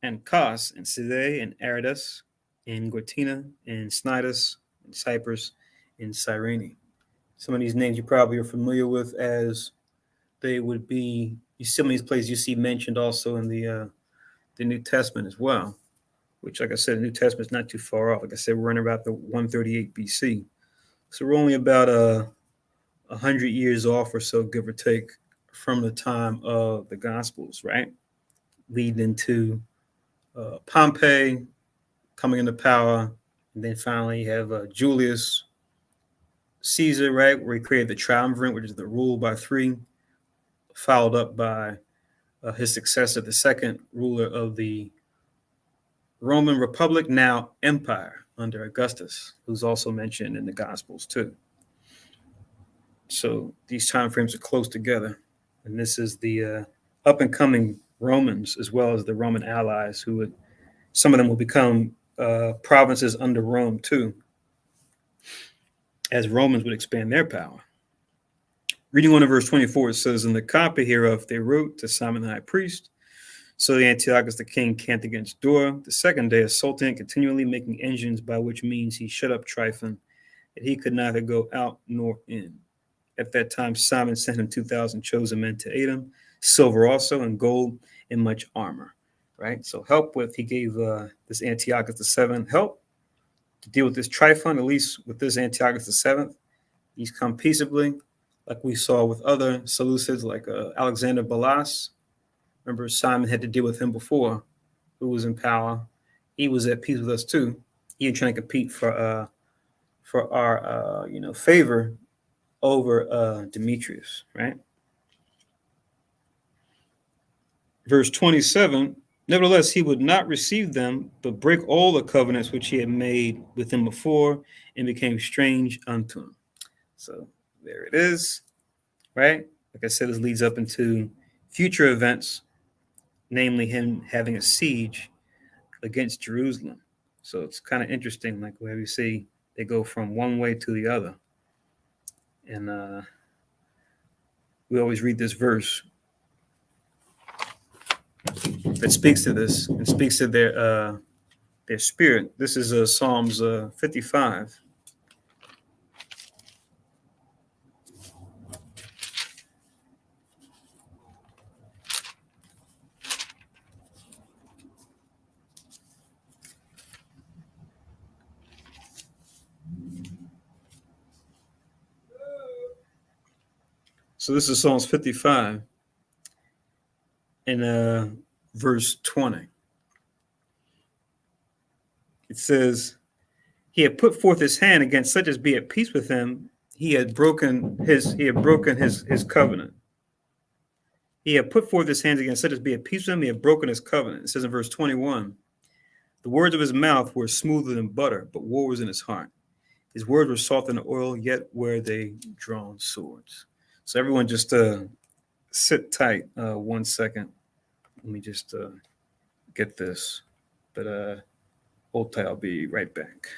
and Cos and Sidde and Aridus and Gortina and Snidus and Cyprus and Cyrene. Some of these names you probably are familiar with, as they would be. Some of these places you see mentioned also in the New Testament as well, which, like I said, the New Testament is not too far off. Like I said, we're running about the 138 BC. So we're only about 100 years off or so, give or take, from the time of the Gospels, right? Leading into Pompey coming into power. And then finally you have Julius Caesar, right, where he created the triumvirate, which is the rule by three, followed up by his successor, the second ruler of the Roman Republic, now Empire, under Augustus, who's also mentioned in the Gospels too. So these time frames are close together. And this is the up and coming Romans, as well as the Roman allies, some of them will become provinces under Rome too, as Romans would expand their power. Reading on in verse 24, it says, in the copy hereof they wrote to Simon the high priest, So the Antiochus the king camped against Dura the second day, assaulting it, continually making engines, by which means he shut up Tryphon, that he could neither go out nor in. At that time, Simon sent him 2,000 chosen men to aid him, silver also, and gold, and much armor. Right? So help with, he gave this Antiochus the seventh help to deal with this Tryphon, at least with this Antiochus the seventh. He's come peaceably, like we saw with other Seleucids, like Alexander Balas. Remember, Simon had to deal with him before, who was in power. He was at peace with us too. He was trying to compete for our favor over Demetrius, right? Verse 27, nevertheless, he would not receive them, but break all the covenants which he had made with them before, and became strange unto him. So there it is, right? Like I said, this leads up into future events, namely him having a siege against Jerusalem. So it's kind of interesting, like where we see they go from one way to the other. And we always read this verse that speaks to this and speaks to their spirit. This is Psalms 55. So this is Psalms 55 in verse 20. It says, he had put forth his hand against such as be at peace with him. He had broken his covenant. He had put forth his hands against such as be at peace with him. He had broken his covenant. It says in verse 21, the words of his mouth were smoother than butter, but war was in his heart. His words were softer than oil, yet were they drawn swords. So everyone just sit tight 1 second. Let me just get this. But hold tight, I'll be right back.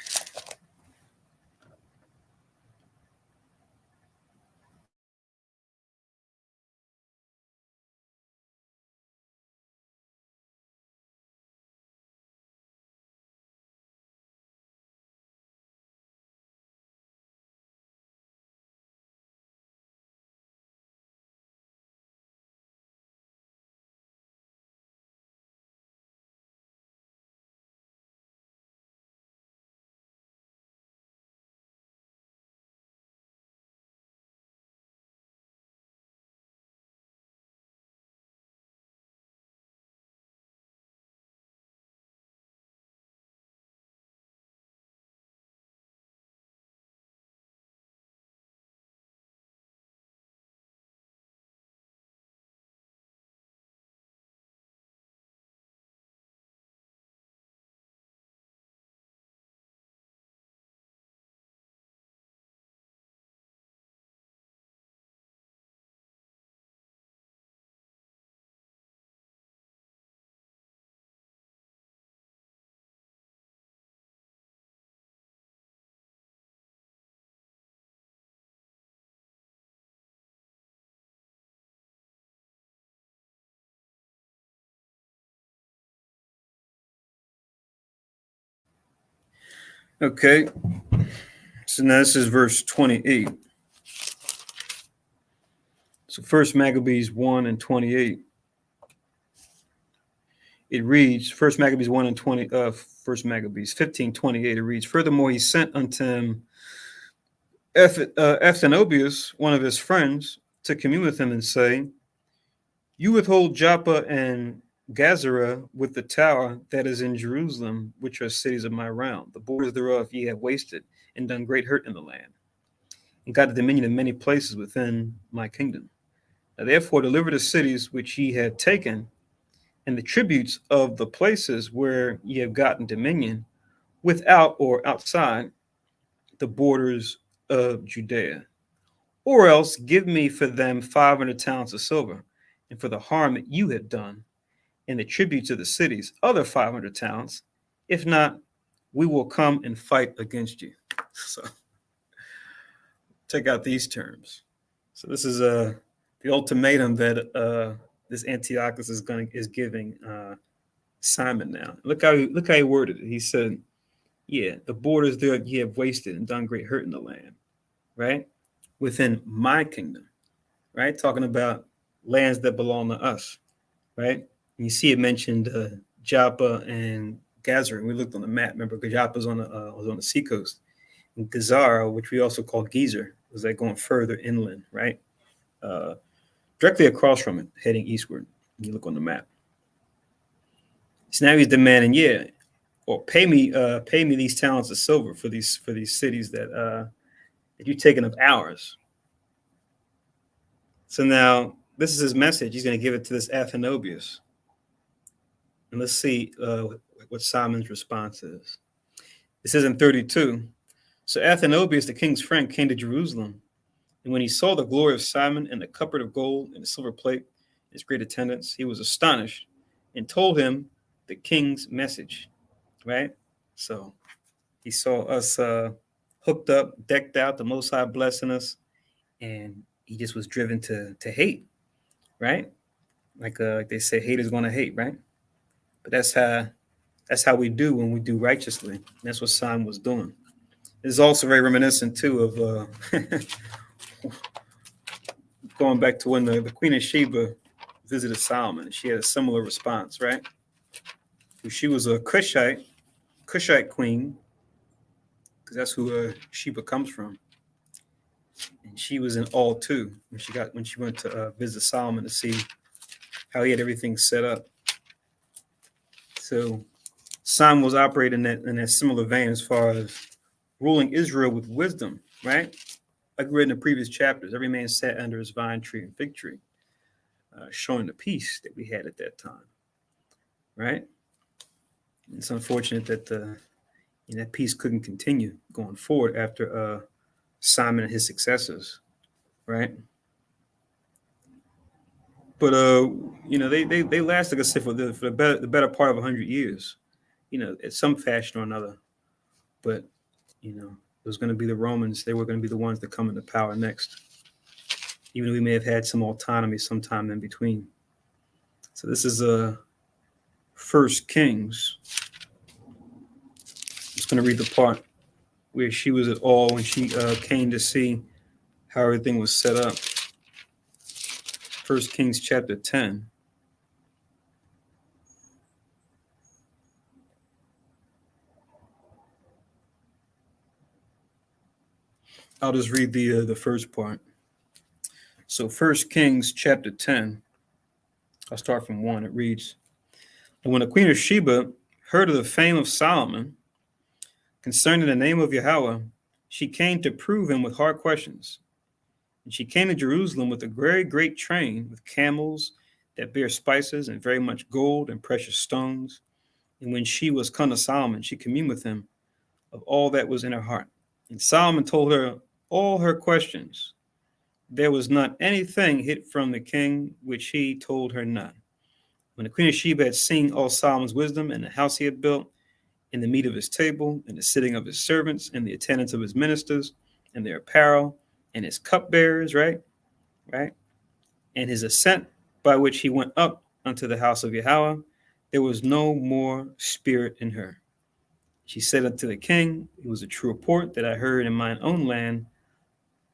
Okay, so now this is verse 28. So First Maccabees 1 and 28. It reads, First Maccabees 1 and 20, First Maccabees 15:28. It reads, furthermore, he sent unto him Athenobius, one of his friends, to commune with him and say, you withhold Joppa and Gazara with the tower that is in Jerusalem, which are cities of my round. The borders thereof ye have wasted and done great hurt in the land, and got the dominion in many places within my kingdom. Now therefore deliver the cities which ye have taken, and the tributes of the places where ye have gotten dominion, without or outside the borders of Judea. Or else give me for them 500 talents of silver, and for the harm that you have done, and the tributes of the cities, other 500 talents. If not, we will come and fight against you. So take out these terms. So this is the ultimatum that this Antiochus is giving Simon now. Look how he worded it. He said, "Yeah, the borders there ye have wasted and done great hurt in the land, right? Within my kingdom, right? Talking about lands that belong to us, right? And you see it mentioned Joppa and Gazer. We looked on the map. Remember, Joppa was on the seacoast. And Gazara, which we also call Gezer, was like going further inland, right? Uh, Directly across from it, heading eastward. You look on the map. So now he's demanding, yeah, or pay me these talents of silver for these cities that you're taking of ours. So now this is his message. He's going to give it to this Athenobius, and let's see what Simon's response is. It says in 32. So Athenobius, the king's friend, came to Jerusalem, and when he saw the glory of Simon and the cupboard of gold and the silver plate, his great attendants, he was astonished and told him the king's message, right? So he saw us hooked up, decked out, the Most High blessing us, and he just was driven to hate, right? Like they say, hate is going to hate, right? But that's how we do when we do righteously. That's what Simon was doing. It's also very reminiscent too of going back to when the Queen of Sheba visited Solomon. She had a similar response, right? She was a Cushite queen, because that's who Sheba comes from. And she was in awe too when she went to visit Solomon to see how he had everything set up. So Simon was operating in that similar vein as far as ruling Israel with wisdom, right? Like we read in the previous chapters, every man sat under his vine tree and fig tree, showing the peace that we had at that time, right? It's unfortunate that that peace couldn't continue going forward after Simon and his successors, right? But they lasted, like I said, for the better part of 100 years, in some fashion or another. But it was going to be the Romans. They were going to be the ones that come into power next, even though we may have had some autonomy sometime in between. So this is First Kings. I'm just going to read the part where she was at all when she came to see how everything was set up. First Kings chapter 10. I'll just read the first part. So First Kings chapter 10. I'll start from 1. It reads, "And when the queen of Sheba heard of the fame of Solomon concerning the name of Yahweh, she came to prove him with hard questions. And she came to Jerusalem with a very great train, with camels that bear spices and very much gold and precious stones. And when she was come to Solomon, she communed with him of all that was in her heart. And Solomon told her all her questions. There was not anything hid from the king which he told her not. When the queen of Sheba had seen all Solomon's wisdom and the house he had built, and the meat of his table, and the sitting of his servants, and the attendance of his ministers, and their apparel, and his cupbearers, right? And his ascent by which he went up unto the house of Yahweh, there was no more spirit in her. She said unto the king, it was a true report that I heard in mine own land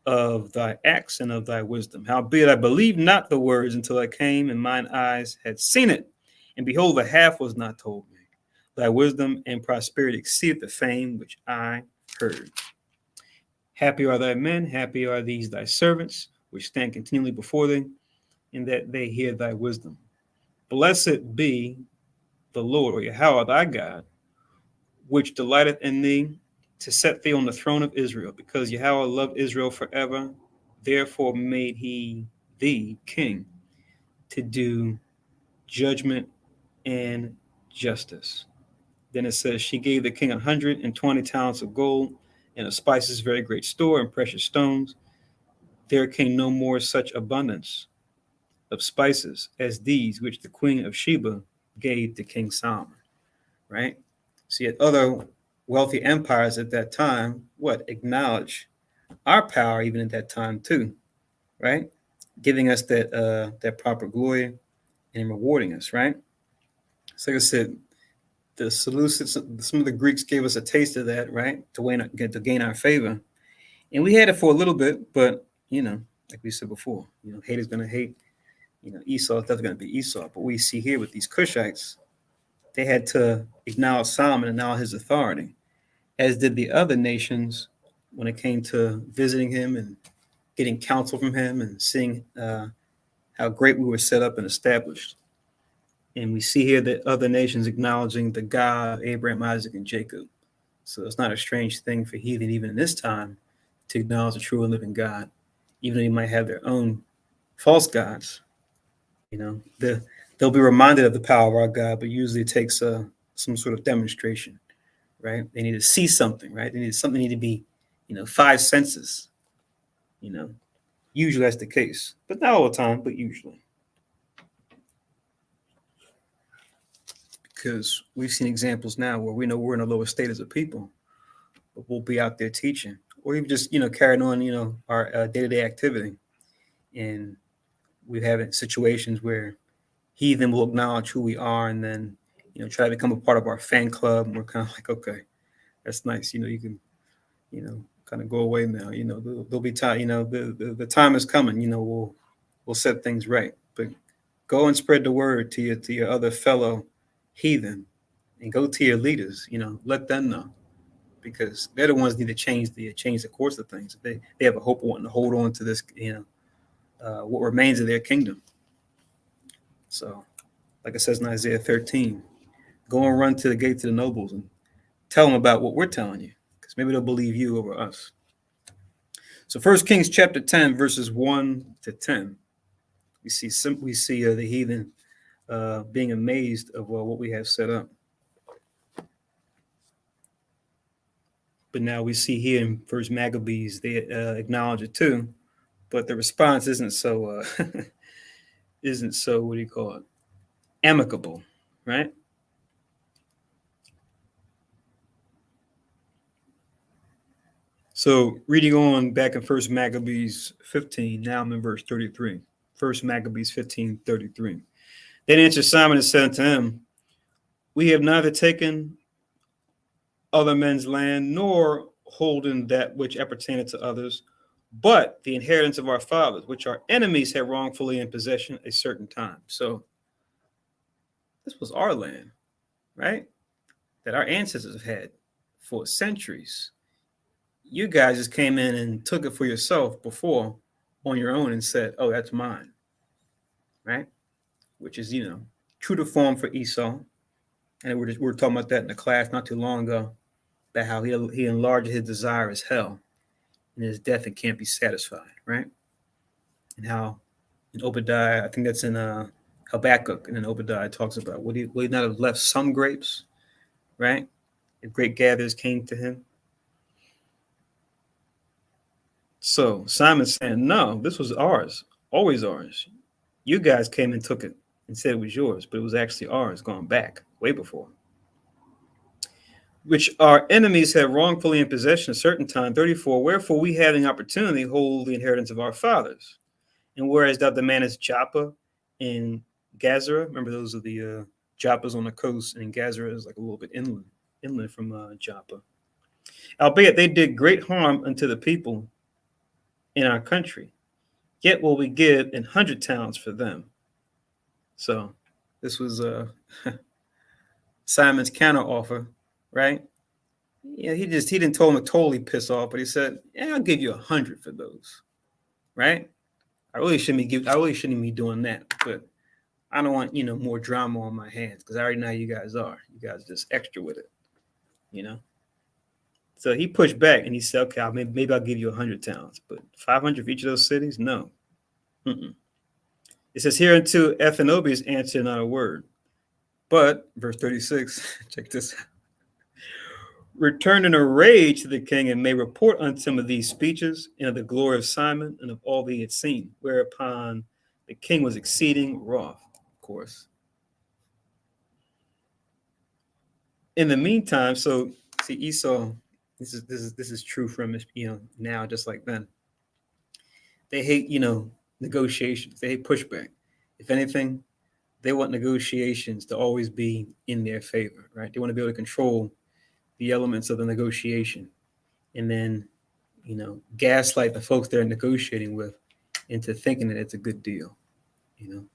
of thy acts and of thy wisdom. Howbeit I believed not the words until I came, and mine eyes had seen it. And behold, the half was not told me. Thy wisdom and prosperity exceed the fame which I heard. Happy are thy men, happy are these thy servants, which stand continually before thee, in that they hear thy wisdom. Blessed be the Lord, or Yahweh thy God, which delighteth in thee to set thee on the throne of Israel, because Yahweh loved Israel forever. Therefore made he thee king to do judgment and justice. Then it says, she gave the king 120 talents of gold, and of spices very great store, and precious stones. There came no more such abundance of spices as these which the queen of Sheba gave to King Solomon. Right? So yet other wealthy empires at that time, acknowledge our power even at that time too, right? Giving us that proper glory and rewarding us, right? So like I said, the Seleucids, some of the Greeks gave us a taste of that, right? To gain our favor. And we had it for a little bit, but like we said before, hate is gonna hate. Esau is definitely gonna be Esau. But we see here with these Cushites, they had to acknowledge Solomon and acknowledge his authority, as did the other nations when it came to visiting him and getting counsel from him and seeing how great we were set up and established. And we see here that other nations acknowledging the God of Abraham, Isaac, and Jacob. So it's not a strange thing for heathen, even in this time, to acknowledge the true and living God, even though they might have their own false gods. They'll be reminded of the power of our God, but usually it takes some sort of demonstration, right? They need to see something, right? Something need to be, five senses. Usually that's the case, but not all the time, but usually. Because we've seen examples now where we know we're in a lower state as a people, but we'll be out there teaching, or even just carrying on our day-to-day activity, and we have situations where heathen will acknowledge who we are, and then try to become a part of our fan club. And we're kind of like, okay, that's nice. You can kind of go away now. There'll be time. The time is coming. We'll set things right, but go and spread the word to your other fellow heathen, and go to your leaders. Let them know, because they're the ones need to change the course of things. They have a hope of wanting to hold on to this, what remains of their kingdom. So, like it says in Isaiah 13, go and run to the gate to the nobles and tell them about what we're telling you, because maybe they'll believe you over us. So 1 Kings chapter 10, verses 1 to 10, we see the heathen being amazed of what we have set up. But now we see here in First Maccabees, they acknowledge it too, but the response isn't so what do you call it, amicable, right? So reading on back in First Maccabees 15, now I'm in verse 33. First Maccabees 15:33. Then answered Simon and said unto him, we have neither taken other men's land, nor holden that which appertaineth to others, but the inheritance of our fathers, which our enemies had wrongfully in possession a certain time. So this was our land, right? That our ancestors have had for centuries. You guys just came in and took it for yourself before on your own and said, oh, that's mine, right? Which is, true to form for Esau. And we were talking about that in the class not too long ago, that how he enlarged his desire as hell, and his death it can't be satisfied, right? And how in Obadiah, I think that's in Habakkuk, and then Obadiah talks about would he not have left some grapes, right? If great gatherers came to him. So Simon's saying, no, this was ours, always ours. You guys came and took it and said it was yours, but it was actually ours going back way before. Which our enemies had wrongfully in possession a certain time, 34, wherefore we having opportunity hold the inheritance of our fathers. And whereas thou demandest Joppa and Gazara, remember those are the Joppa's on the coast, and Gazara is like a little bit inland from Joppa. Albeit they did great harm unto the people in our country, yet will we give 100 talents for them. So this was Simon's counter offer, right? Yeah, he didn't tell him to totally piss off, but he said, "Yeah, I'll give you 100 for those." Right? I really shouldn't be doing that, but I don't want more drama on my hands, because I already know how you guys are. You guys are just extra with it. So he pushed back and he said, "Okay, maybe I'll give you 100 talents, but 500 for each of those cities? No." Mm-mm. It says, "Hereunto Athenobius answered not a word." But verse 36, check this out. Returned in a rage to the king, and made report unto him of these speeches, and of the glory of Simon, and of all that he had seen. Whereupon the king was exceeding wroth, of course. In the meantime, so see Esau, this is true from now just like then. They hate negotiations. They hate pushback. If anything, they want negotiations to always be in their favor, right? They want to be able to control the elements of the negotiation, and then, gaslight the folks they're negotiating with into thinking that it's a good deal.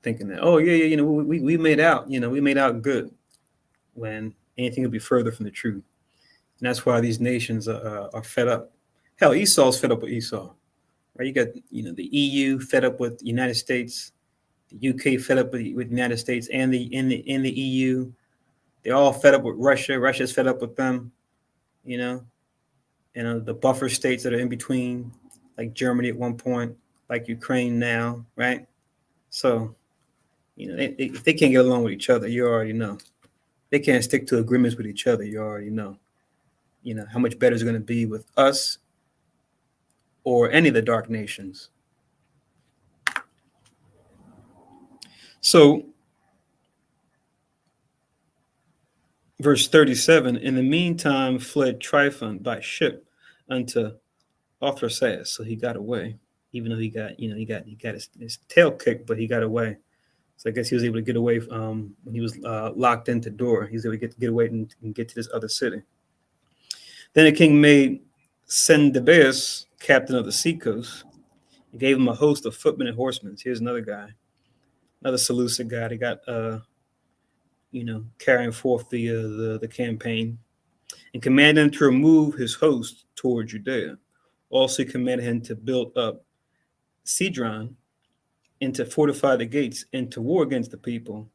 Thinking that, oh yeah, yeah, we made out, we made out good, when anything would be further from the truth. And that's why these nations are fed up. Hell, Esau's fed up with Esau, right? You got, the EU fed up with the United States, the UK fed up with the United States and the EU. They're all fed up with Russia. Russia's fed up with them, you know. The buffer states that are in between, like Germany at one point, like Ukraine now, right? So, if they can't get along with each other, you already know. They can't stick to agreements with each other, you already know. How much better is it going to be with us or any of the dark nations. So, verse 37, in the meantime fled Tryphon by ship unto Ophrasias. So he got away, even though he got his tail kicked, but he got away. So I guess he was able to get away when he was locked into Dor. He was able to get away and get to this other city. Then the king made Sendebeus captain of the seacoast. He gave him a host of footmen and horsemen. Here's another guy, another Seleucid guy. They got carrying forth the campaign, and commanded him to remove his host toward Judea. Also commanded him to build up Cedron and to fortify the gates and to war against the people.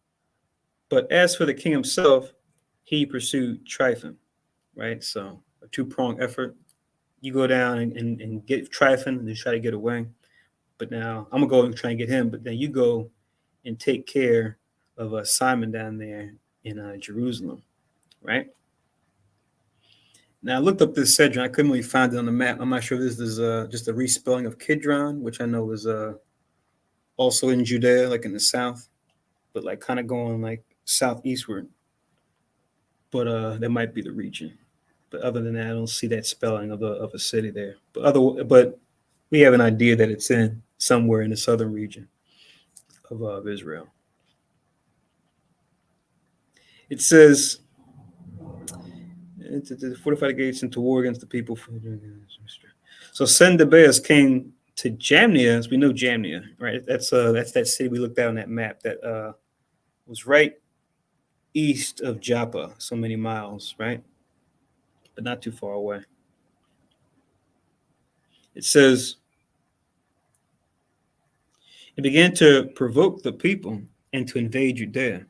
But as for the king himself, he pursued Tryphon, right? So a two-pronged effort. You go down and get Tryphon and just try to get away. But now I'm going to go and try and get him. But then you go and take care of Simon down there in Jerusalem, right? Now I looked up this Cedron. I couldn't really find it on the map. I'm not sure if this is just a respelling of Kidron, which I know is also in Judea, like in the south, but like kind of going like southeastward. But that might be the region. But other than that, I don't see that spelling of a city there. But we have an idea that it's in somewhere in the southern region of Israel. It says, to fortify the gates and to war against the people. So Sendebeus came to Jamnia, as we know Jamnia, right? That's that city we looked at on that map that was right east of Joppa, so many miles, right? But not too far away. It says, it began to provoke the people and to invade Judea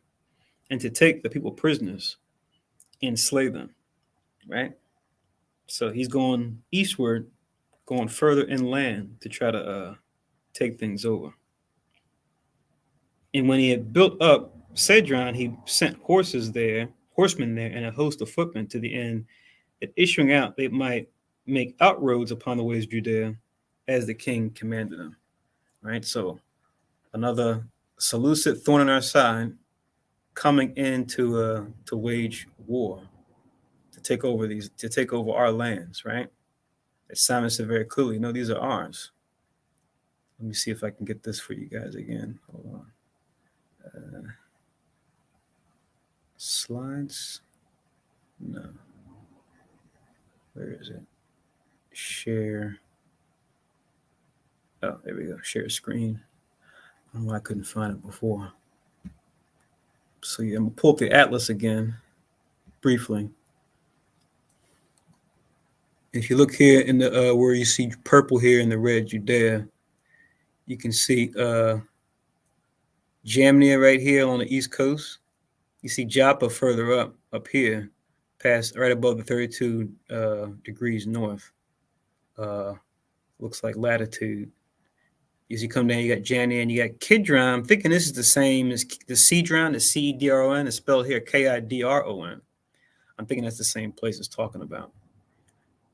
and to take the people prisoners and slay them, right? So he's going eastward, going further inland to try to take things over. And when he had built up Cedron, he sent horsemen there, and a host of footmen to the end that issuing out they might make outroads upon the ways of Judea as the king commanded them. Right? So another Seleucid thorn in our side coming in to wage war, to take over our lands, right? As Simon said very clearly, no, these are ours. Let me see if I can get this for you guys again. Hold on. Slides? No. Where is it? Share. Oh, there we go. Share screen. I don't know why I couldn't find it before. So yeah, I'm gonna pull up the atlas again, briefly. If you look here in the where you see purple here in the red Judea, you can see Jamnia right here on the east coast. You see Joppa further up here, past right above the 32 degrees north. Looks like latitude. As you come down, you got Jamnia and you got Kidron. I'm thinking this is the same as the Cedron, the Cedron is spelled here Kidron. I'm thinking that's the same place it's talking about.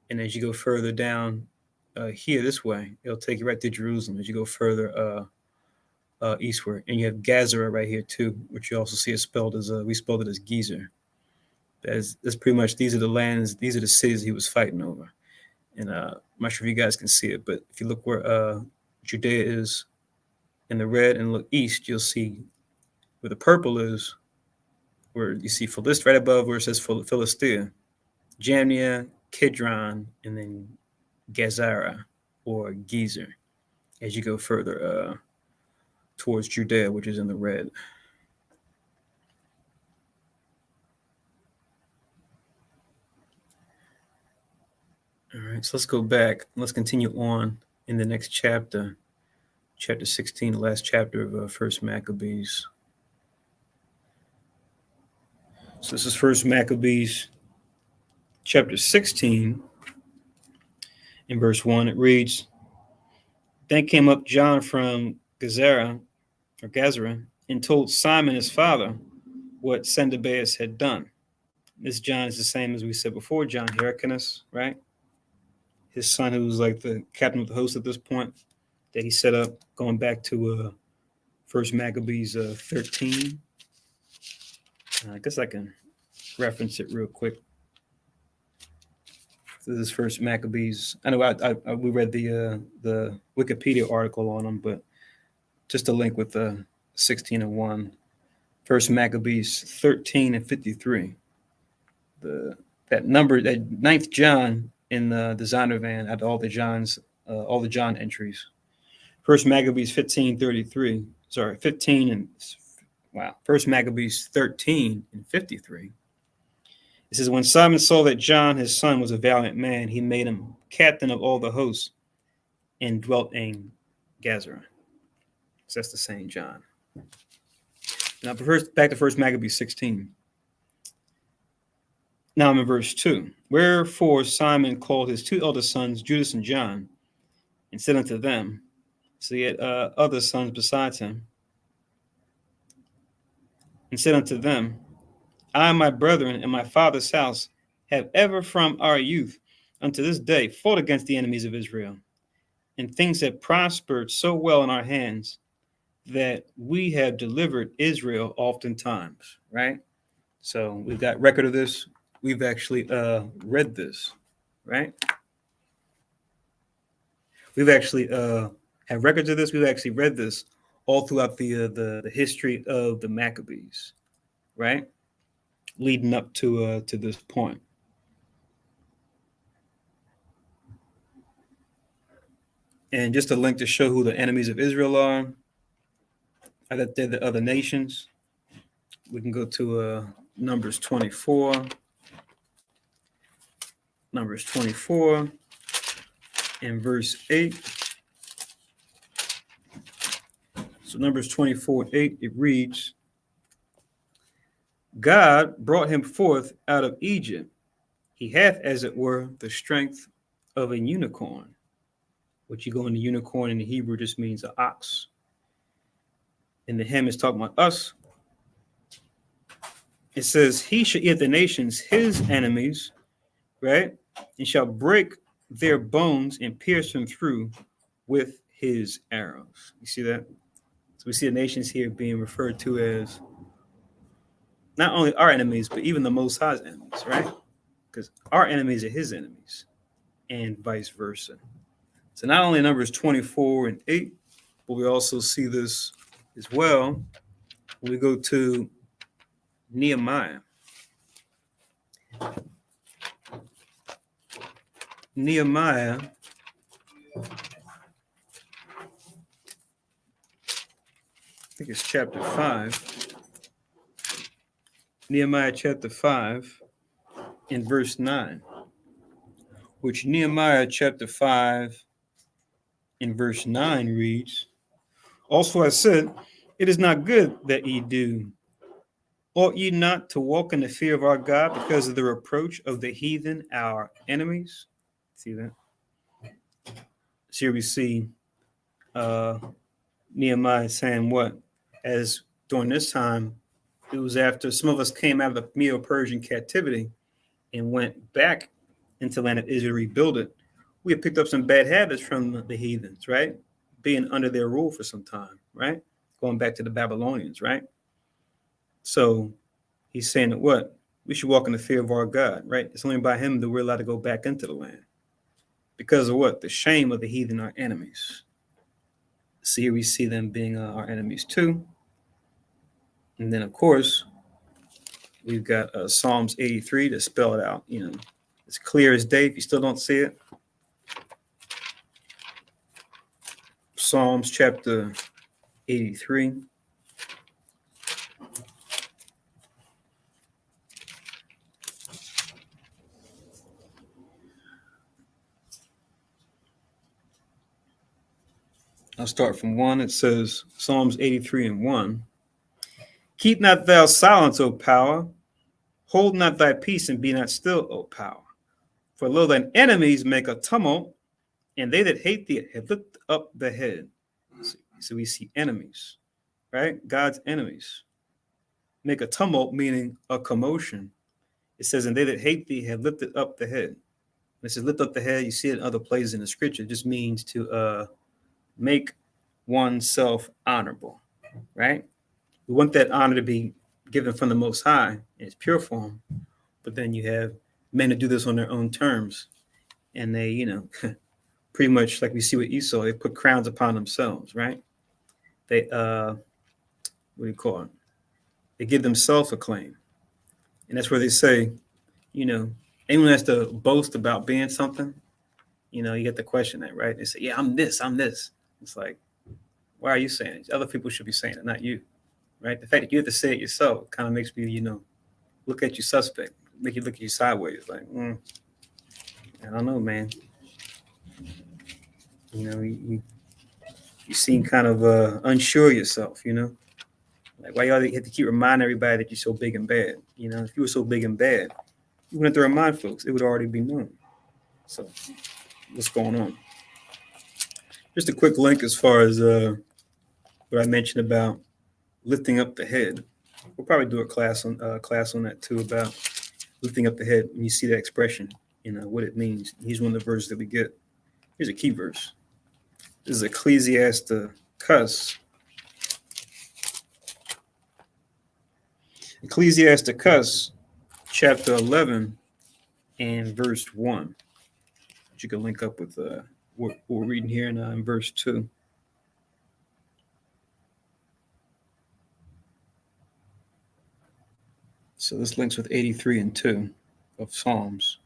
And as you go further down here this way, it'll take you right to Jerusalem as you go further eastward. And you have Gazara right here too, which you also see it spelled as we spelled it as Gezer. That's pretty much, these are the lands, these are the cities he was fighting over. And I'm not sure if you guys can see it, but if you look where Judea is in the red and look east, you'll see where the purple is, where you see Philist right above where it says Philistia, Jamnia, Kidron, and then Gazara or Gezer as you go further towards Judea, which is in the red. All right, so let's go back. Let's continue on in the next chapter, chapter 16, the last chapter of First Maccabees. So this is First Maccabees, chapter 16, in verse 1. It reads, "Then came up John from Gazara, and told Simon his father what Sendabeus had done." This John is the same as we said before, John Hyrcanus, right? His son, who was like the captain of the host at this point, that he set up, going back to First Maccabees 13. I guess I can reference it real quick. This is First Maccabees. I know we read the Wikipedia article on them, but just a link with 16 and 1. First Maccabees 13 and 53. That number, that 9th John in the designer van at all the John entries. First Maccabees 15:33. Sorry, 15 and wow. First Maccabees 13 and 53. It says, "When Simon saw that John, his son, was a valiant man, he made him captain of all the hosts and dwelt in Gazara." So that's the same John. Now, back to First Maccabees 16. Now I'm in verse 2. "Wherefore Simon called his 2 eldest sons, Judas and John, and said unto them," so he had other sons besides him, "and said unto them, I and my brethren and my father's house have ever from our youth unto this day fought against the enemies of Israel, and things have prospered so well in our hands that we have delivered Israel oftentimes," right? So we've got record of this. We've actually read this, right? We've actually have records of this. We've actually read this all throughout the history of the Maccabees, right? Leading up to this point. And just a link to show who the enemies of Israel are, that they're the other nations. We can go to Numbers 24. Numbers 24 and verse 8. So Numbers 24:8, it reads, "God brought him forth out of Egypt. He hath, as it were, the strength of a unicorn," which you go into unicorn in the Hebrew just means an ox. And the hymn is talking about us. It says, "He shall eat the nations, his enemies," right? "And shall break their bones and pierce them through with his arrows." You see that? So we see the nations here being referred to as not only our enemies, but even the Most High's enemies, right? Because our enemies are his enemies, and vice versa. So not only Numbers 24 and 8, but we also see this as well when we go to Nehemiah. Nehemiah I think it's chapter 5. Nehemiah chapter 5 in verse 9, which Nehemiah chapter 5 in verse 9 reads, "Also I said, it is not good that ye do. Ought ye not to walk in the fear of our God because of the reproach of the heathen, our enemies?" See that? So here we see Nehemiah saying what? As during this time, it was after some of us came out of the Medo-Persian captivity and went back into the land of Israel to rebuild it. We had picked up some bad habits from the heathens, right? Being under their rule for some time, right? Going back to the Babylonians, right? So he's saying that what? We should walk in the fear of our God, right? It's only by him that we're allowed to go back into the land. Because of what? The shame of the heathen, our enemies. So here we see them being our enemies too. And then, of course, we've got Psalms 83 to spell it out. It's clear as day if you still don't see it. Psalms chapter 83. I'll start from 1. It says, Psalms 83 and 1. Keep not thou silence, O power. Hold not thy peace and be not still, O power. For lo, thine enemies make a tumult, and they that hate thee have lifted up the head. So we see enemies, right? God's enemies make a tumult, meaning a commotion. It says, and they that hate thee have lifted up the head. When it says lift up the head, you see it in other places in the scripture. It just means to make oneself honorable, right? We want that honor to be given from the Most High in its pure form, but then you have men that do this on their own terms, and they, pretty much like we see with Esau, they put crowns upon themselves, right? They, what do you call it? They give themselves a claim, and that's where they say, anyone has to boast about being something, you get the question that, right? They say, yeah, I'm this. It's like, why are you saying it? Other people should be saying it, not you, right? The fact that you have to say it yourself kind of makes me, look at you suspect, make you look at you sideways, like, I don't know, man. You seem kind of unsure of yourself, like why you have to keep reminding everybody that you're so big and bad. If you were so big and bad, you wouldn't have to remind folks; it would already be known. So, what's going on? Just a quick link as far as what I mentioned about lifting up the head. We'll probably do a class on that too about lifting up the head. When you see that expression, what it means. Here's one of the verses that we get. Here's a key verse. This is Ecclesiasticus. Ecclesiasticus, chapter 11 and verse 1. You can link up with what we're reading here in verse 2. So this links with 83 and 2 of Psalms.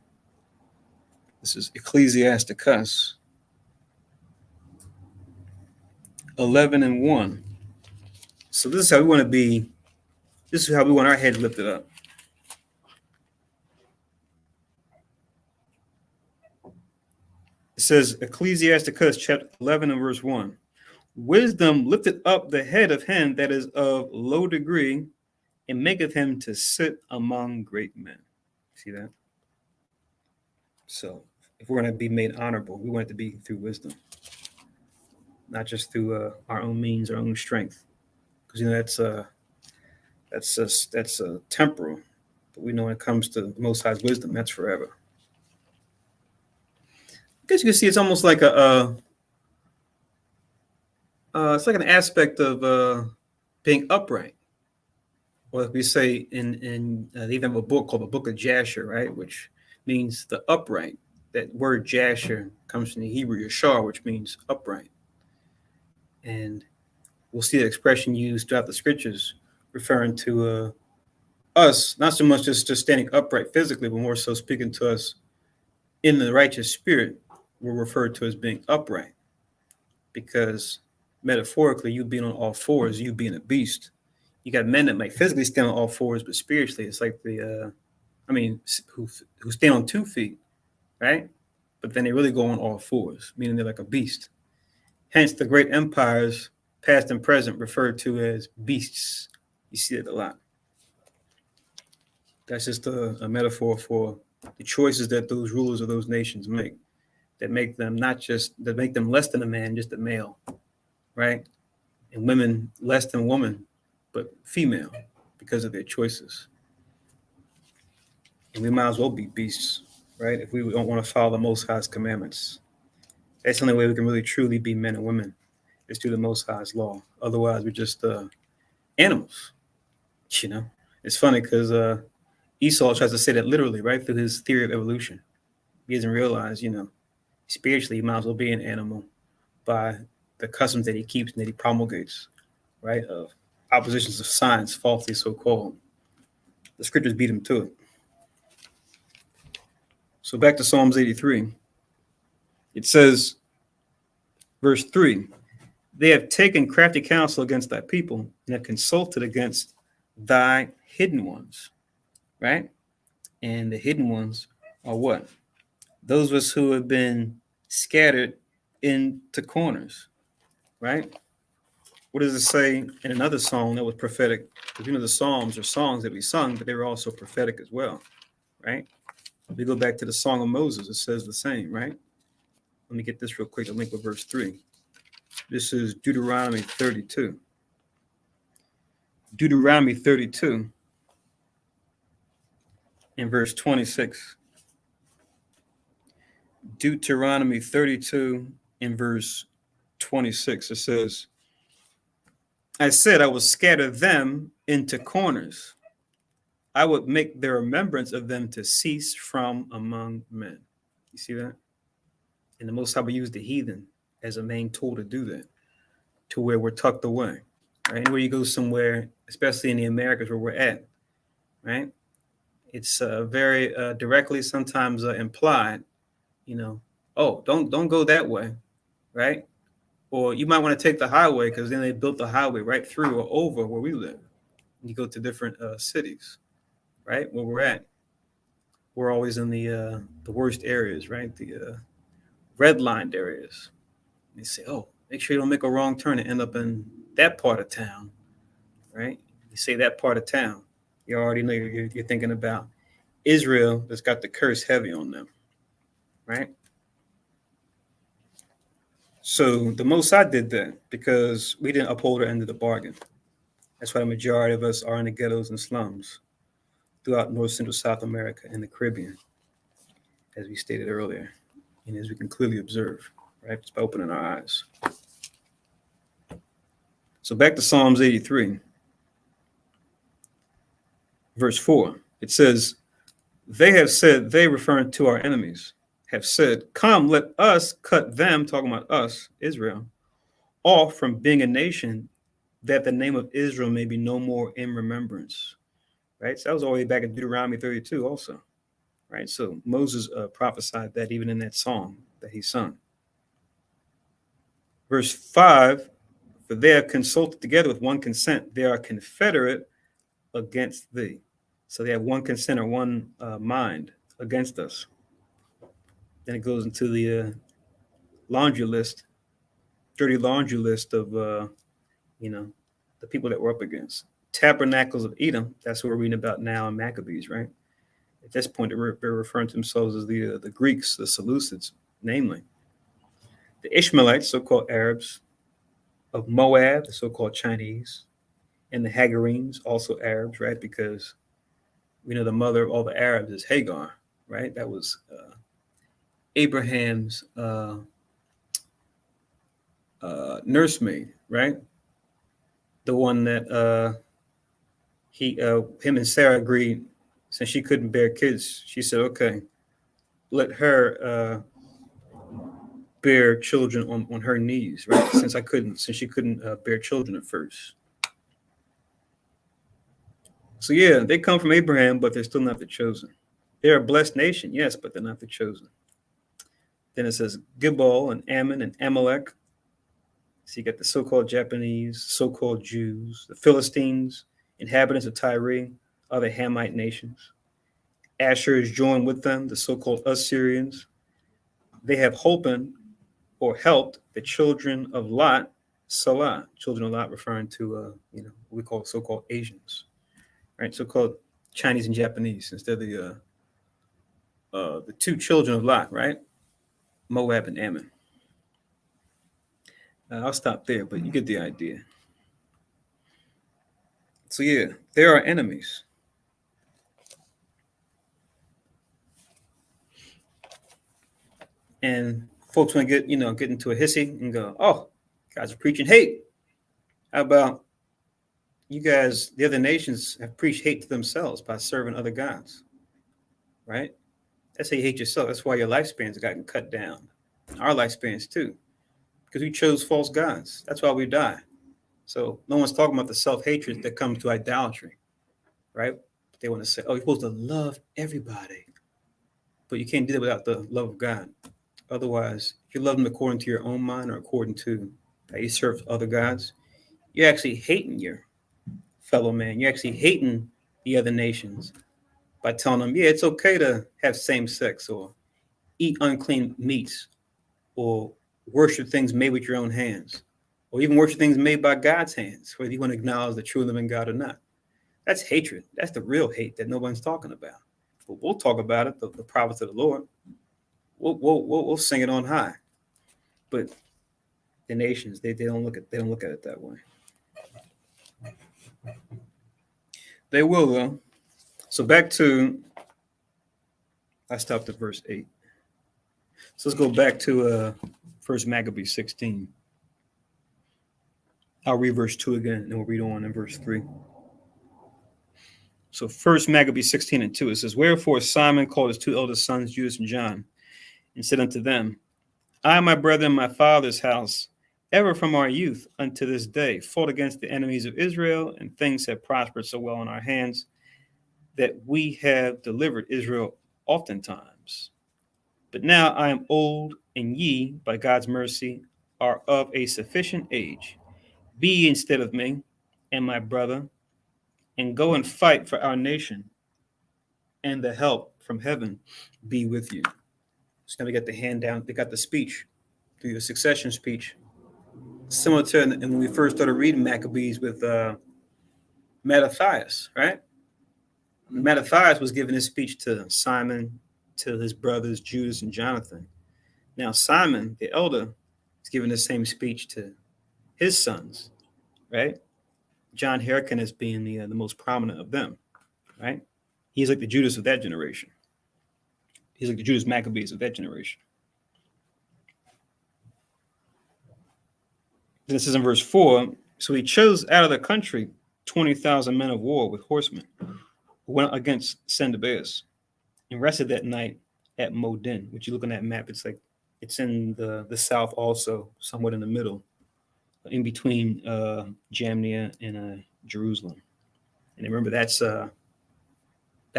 This is Ecclesiasticus 11 and 1. So this is how we want to be. This is how we want our head lifted up. It says Ecclesiasticus chapter 11 and verse 1. Wisdom lifted up the head of him that is of low degree, and maketh him to sit among great men. See that? So if we're going to be made honorable, we want it to be through wisdom, not just through our own means, our own strength, because that's temporal. But we know when it comes to the Most High's wisdom, that's forever. I guess you can see it's almost like it's like an aspect of being upright. Or we say they even have a book called the Book of Jasher, right, which means the upright. That word Jasher comes from the Hebrew Yashar, which means upright. And we'll see the expression used throughout the scriptures referring to us, not so much just standing upright physically, but more so speaking to us in the righteous spirit. We're referred to as being upright because metaphorically, you being on all fours, you being a beast. You got men that might physically stand on all fours, but spiritually, it's like who stand on 2 feet, right? But then they really go on all fours, meaning they're like a beast. Hence, the great empires, past and present, referred to as beasts. You see it a lot. That's just a metaphor for the choices that those rulers of those nations make, that make them less than a man, just a male, right? And women less than woman, but female, because of their choices. And we might as well be beasts, right? If we don't want to follow the Most High's commandments. That's the only way we can really truly be men and women, is through the Most High's law. Otherwise, we're just animals. It's funny because Esau tries to say that literally, right, through his theory of evolution. He doesn't realize, spiritually, he might as well be an animal by the customs that he keeps and that he promulgates, right, of oppositions of science, falsely so called. The scriptures beat him to it. So back to Psalms 83. It says, verse 3, they have taken crafty counsel against thy people and have consulted against thy hidden ones, right? And the hidden ones are what? Those of us who have been scattered into corners, right? What does it say in another song that was prophetic? Because the Psalms are songs that we sung, but they were also prophetic as well, right? If we go back to the Song of Moses, it says the same, right? Let me get this real quick. I'll link with verse 3. This is Deuteronomy 32. Deuteronomy 32 in verse 26. Deuteronomy 32 in verse 26. It says, I said I will scatter them into corners. I would make the remembrance of them to cease from among men. You see that? And the Most High will use the heathen as a main tool to do that, to where we're tucked away. Right? Anywhere you go somewhere, especially in the Americas where we're at, right? It's very directly sometimes implied, oh, don't go that way, right? Or you might want to take the highway because then they built the highway right through or over where we live. You go to different cities, right? Where we're at, we're always in the worst areas, right? The redlined areas. They say, oh, make sure you don't make a wrong turn and end up in that part of town, right? You say that part of town, you already know you're thinking about Israel that's got the curse heavy on them, right? So the Most High did that because we didn't uphold our end of the bargain. That's why the majority of us are in the ghettos and slums throughout North, Central, South America and the Caribbean, as we stated earlier, and as we can clearly observe, right? Just by opening our eyes. So back to Psalms 83, verse 4. It says, they have said, they referring to our enemies, have said, come, let us cut them, talking about us, Israel, off from being a nation, that the name of Israel may be no more in remembrance. Right? So that was all the way back in Deuteronomy 32 also. Right? So Moses prophesied that even in that song that he sung. Verse 5, for they have consulted together with one consent. They are confederate against thee. So they have one consent or one mind against us. Then it goes into the laundry list, dirty laundry list of, the people that we're up against. Tabernacles of Edom, that's what we're reading about now in Maccabees, right? At this point, they're referring to themselves as the Greeks, the Seleucids, namely. The Ishmaelites, so-called Arabs, of Moab, the so-called Chinese, and the Hagarenes, also Arabs, right? Because we know the mother of all the Arabs is Hagar, right? That was Abraham's nursemaid, right? The one that him and Sarah agreed, since she couldn't bear kids, she said, okay, let her bear children on her knees, right? Since she couldn't bear children at first. So yeah, they come from Abraham, but they're still not the chosen. They're a blessed nation, yes, but they're not the chosen. Then it says Gibal and Ammon and Amalek. So you got the so-called Japanese, so-called Jews, the Philistines, inhabitants of Tyre, other Hamite nations. Asher is joined with them, the so-called Assyrians. They have holpen or helped the children of Lot, Salah. Children of Lot referring to, what we call so-called Asians, right? So-called Chinese and Japanese, instead of the two children of Lot, right? Moab and Ammon. I'll stop there, but you get the idea. So yeah, there are enemies. And folks want to get into a hissy and go, oh, guys are preaching hate. How about you guys, the other nations have preached hate to themselves by serving other gods, right? That's how you hate yourself. That's why your lifespans have gotten cut down. Our lifespans too, because we chose false gods. That's why we die. So no one's talking about the self-hatred that comes to idolatry, right? They want to say, oh, you're supposed to love everybody, but you can't do that without the love of God. Otherwise, if you love them according to your own mind or according to how you serve other gods, you're actually hating your fellow man. You're actually hating the other nations by telling them, yeah, it's okay to have same sex or eat unclean meats or worship things made with your own hands or even worship things made by God's hands, whether you want to acknowledge the true living God or not. That's hatred. That's the real hate that no one's talking about. But we'll talk about it, the prophets of the Lord. We'll sing it on high. But the nations, they don't look at it that way. They will though. So back to, I stopped at verse 8. So let's go back to First Maccabees 16. I'll read verse 2 again, and we'll read on in verse 3. So First Maccabees 16 and 2, it says, wherefore Simon called his two eldest sons, Judas and John, and said unto them, I, my brethren, my father's house, ever from our youth unto this day, fought against the enemies of Israel, and things have prospered so well in our hands that we have delivered Israel oftentimes. But now I am old, and ye, by God's mercy, are of a sufficient age. Be ye instead of me and my brother, and go and fight for our nation, and the help from heaven be with you. So now we got the hand down, they got the speech, the succession speech, similar to and when we first started reading Maccabees with Mattathias, right? Mattathias was giving his speech to Simon, to his brothers Judas and Jonathan. Now Simon, the elder, is giving the same speech to his sons, right? John Hyrcanus being the most prominent of them, right? He's like the Judas of that generation. He's like the Judas Maccabees of that generation. Then it says in verse 4, so he chose out of the country 20,000 men of war with horsemen, who went against Sendabeus, and rested that night at Modin, which you look on that map, it's like it's in the south also, somewhat in the middle, in between Jamnia and Jerusalem. And remember, that's a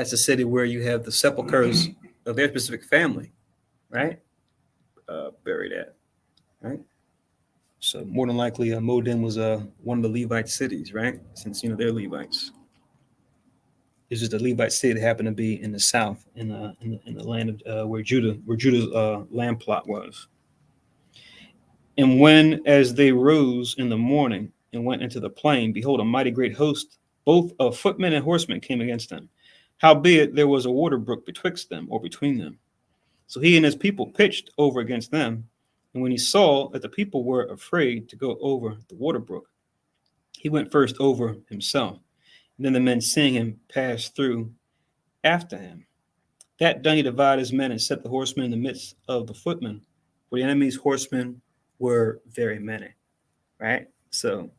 city where you have the sepulchres of their specific family, right? Buried at, right? So more than likely, Modin was one of the Levite cities, right? Since they're Levites. It's just a Levite city that happened to be in the south, in the land of where Judah's land plot was. And when, as they rose in the morning and went into the plain, behold, a mighty great host, both of footmen and horsemen, came against them. Howbeit there was a water brook betwixt them, or between them. So he and his people pitched over against them. And when he saw that the people were afraid to go over the water brook, he went first over himself. And then the men seeing him pass through after him. That done he divided his men and set the horsemen in the midst of the footmen, for the enemy's horsemen were very many, right? So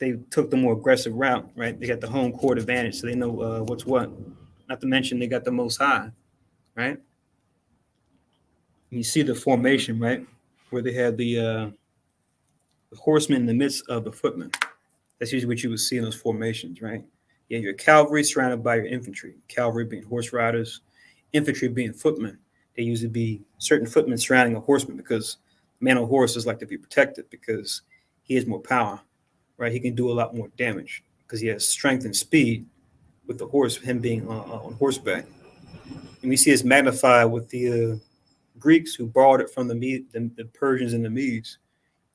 they took the more aggressive route, right? They got the home court advantage, so they know what's what. Not to mention they got the most high, right? And you see the formation, right, where they had the horsemen in the midst of the footmen. That's usually what you would see in those formations, right? You have your cavalry surrounded by your infantry. Cavalry being horse riders, infantry being footmen. There usually be certain footmen surrounding a horseman because man on horses like to be protected because he has more power, right? He can do a lot more damage because he has strength and speed with the horse, him being on horseback. And we see it's magnified with the Greeks who borrowed it from the Persians and the Medes.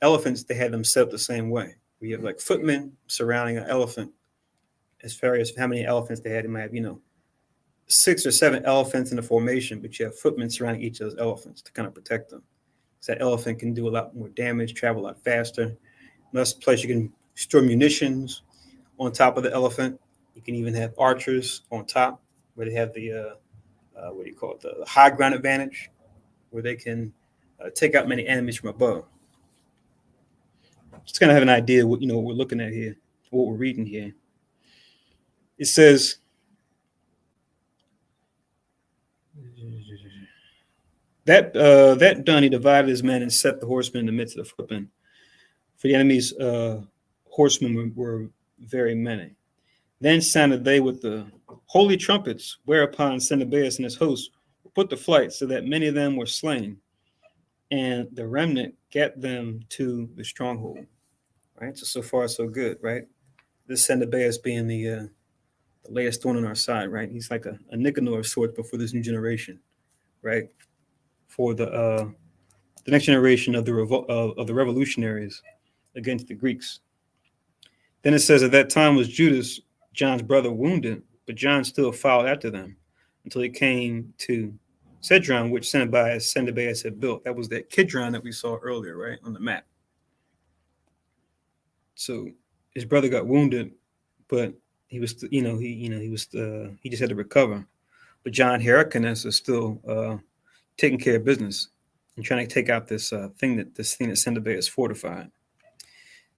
Elephants, they had them set up the same way. We have like footmen surrounding an elephant. As far as how many elephants they had, they might have, 6 or 7 elephants in the formation, but you have footmen surrounding each of those elephants to kind of protect them. So that elephant can do a lot more damage, travel a lot faster. Another place you can store munitions on top of the elephant. You can even have archers on top where they have the the high ground advantage, where they can take out many enemies from above. Just kind of have an idea what we're looking at here, what we're reading here. It says, that done, he divided his men and set the horsemen in the midst of the footmen. For the enemy's horsemen were very many. Then sounded they with the holy trumpets, whereupon Sennabeus and his hosts were put to flight, so that many of them were slain, and the remnant gat them to the stronghold. Right. So far so good. Right. This Sennabeus being the latest thorn on our side. Right. He's like a Nicanor of sorts, but for this new generation. Right. For the next generation of the revolutionaries against the Greeks. Then it says at that time was Judas, John's brother, wounded, but John still followed after them until he came to Cedron, which Sennabeus had built. That was that Kidron that we saw earlier, right, on the map. So his brother got wounded, but he was, he just had to recover. But John Hyrcanus is still taking care of business and trying to take out this thing that Sennabeus fortified.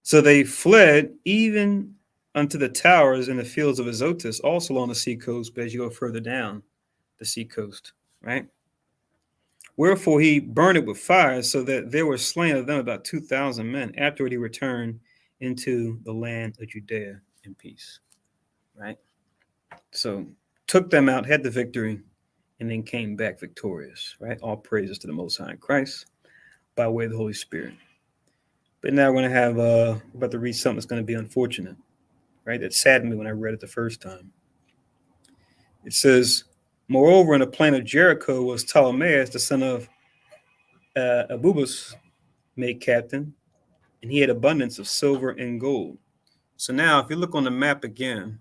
So they fled even unto the towers in the fields of Azotus, also along the sea coast, but as you go further down the sea coast, right? Wherefore he burned it with fire, so that there were slain of them about 2,000 men. Afterward he returned into the land of Judea in peace, right? So took them out, had the victory, and then came back victorious, right? All praises to the Most High in Christ by way of the Holy Spirit. But now we're going to have, about to read something that's going to be unfortunate, right? That saddened me when I read it the first time. It says, moreover, in the plain of Jericho was Ptolemaeus, the son of Abubus, made captain, and he had abundance of silver and gold. So now, if you look on the map again,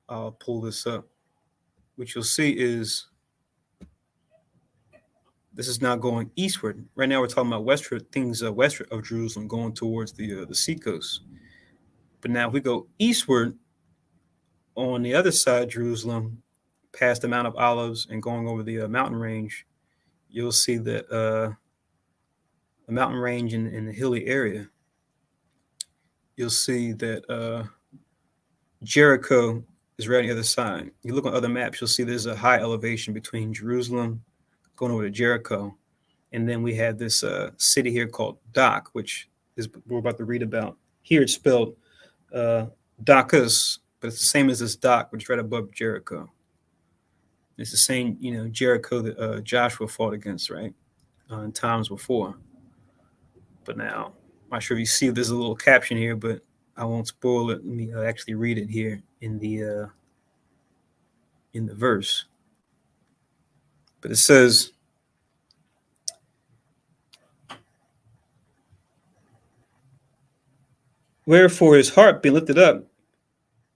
I'll pull this up. What you'll see is this is now going eastward. Right now, we're talking about westward things, westward of Jerusalem, going towards the seacoast. But now, if we go eastward on the other side of Jerusalem, past the Mount of Olives and going over the mountain range, you'll see that the mountain range in the hilly area. You'll see that Jericho is right on the other side. You look on other maps, you'll see there's a high elevation between Jerusalem going over to Jericho. And then we have this city here called Doc, which is we're about to read about. Here it's spelled Docus, but it's the same as this Doc, which is right above Jericho. It's the same, Jericho that Joshua fought against, right, in times before. But now, I'm not sure if you see there's a little caption here, but I won't spoil it. Let me actually read it here in the verse. But it says, wherefore his heart being lifted up,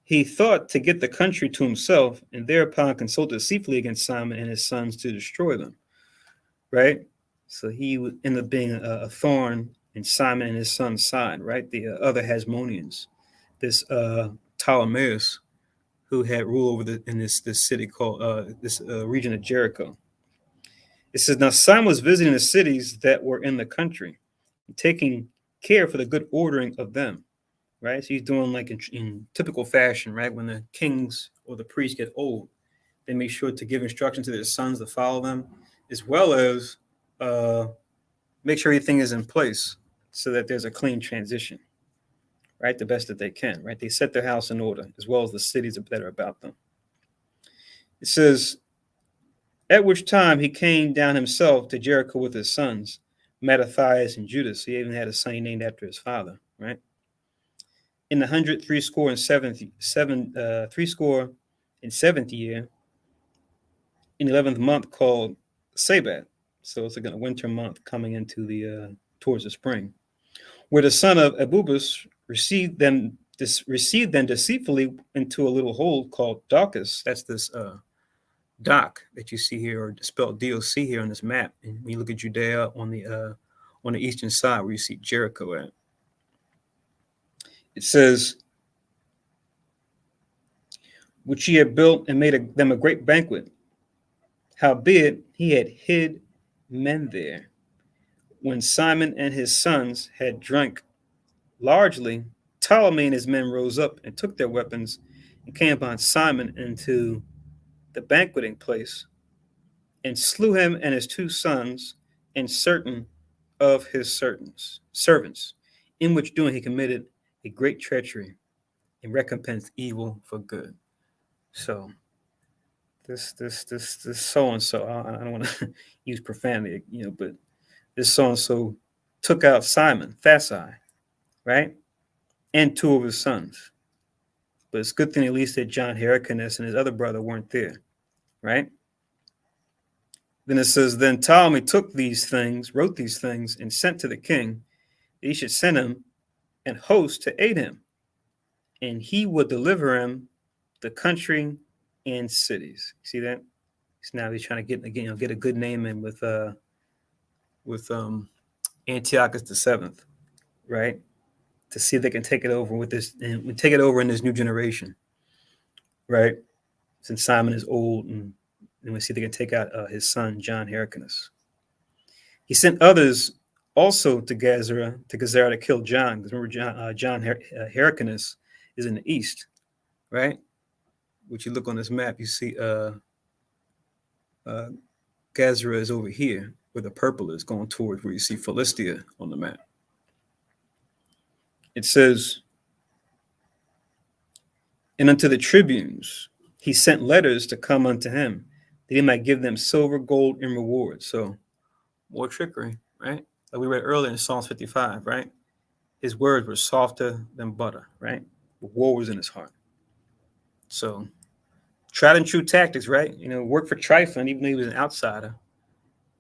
he thought to get the country to himself, and thereupon consulted deceitfully against Simon and his sons to destroy them. Right? So he would end up being a thorn in Simon and his son's side, right? The other Hasmoneans, this Ptolemaeus, who had rule over in this city called this region of Jericho. It says, now Simon was visiting the cities that were in the country, taking care for the good ordering of them, right? So he's doing like in typical fashion, right? When the kings or the priests get old, they make sure to give instruction to their sons to follow them, as well as make sure everything is in place so that there's a clean transition, right? The best that they can, right? They set their house in order, as well as the cities that are about them. It says, at which time he came down himself to Jericho with his sons, Mattathias and Judas. He even had a son named after his father, right? In the 370th year, in the 11th month called Sabat. So it's like a winter month coming into the towards the spring, where the son of Abubus received them deceitfully into a little hole called Daucus. That's this Doc that you see here, or spelled D-O-C here on this map. And when you look at Judea on the eastern side, where you see Jericho at, it says, which he had built and made them a great banquet. Howbeit he had hid men there. When Simon and his sons had drunk largely, Ptolemy and his men rose up and took their weapons and came upon Simon into the banqueting place and slew him and his two sons and certain of his servants, in which doing he committed a great treachery and recompensed evil for good. So this so and so, I don't want to use profanity, but this so and so took out Simon Thasai, right, and two of his sons. But it's a good thing at least that John Hyrcanus and his other brother weren't there, right? Then it says, then Ptolemy took these things, wrote these things, and sent to the king that he should send him an host to aid him, and he would deliver him the country and cities. See that? So now he's trying to get a good name in with Antiochus the Seventh, right? To see if they can take it over with this and take it over in this new generation, right? Since Simon is old, and we see if they can take out his son John Hyrcanus. He sent others also to Gazara to kill John, because remember John Hyrcanus is in the east, right? Which you look on this map, you see Gazara is over here, where the purple is going towards where you see Philistia on the map. It says, and unto the tribunes he sent letters to come unto him, that he might give them silver, gold, and reward. So more trickery, right? Like we read earlier in Psalms 55, right? His words were softer than butter, right? But war was in his heart. So tried and true tactics, right? Work for Tryphon, even though he was an outsider.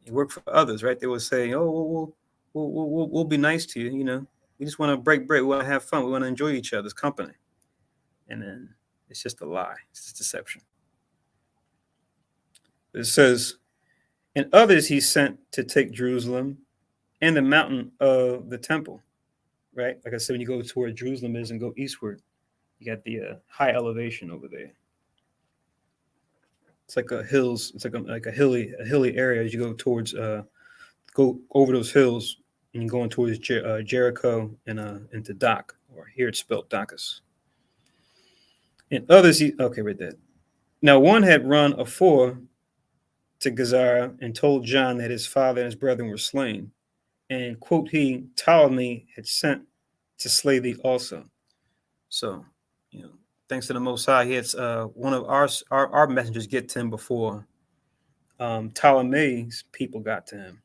He worked for others, right? They would say, "Oh, we'll be nice to you. We just want to break bread. We want to have fun. We want to enjoy each other's company." And then it's just a lie. It's just deception. It says, and others he sent to take Jerusalem and the mountain of the temple, right? Like I said, when you go to where Jerusalem is and go eastward, you got the high elevation over there. It's like hills. It's like a hilly area as you go towards go over those hills and you're going towards Jericho and into Doc, or here it's spelled Docus. And others, read that. Now one had run afore to Gazara and told John that his father and his brethren were slain. And quote he, Ptolemy had sent to slay thee also. So, thanks to the Most High, he had one of our messengers get to him before Ptolemy's people got to him.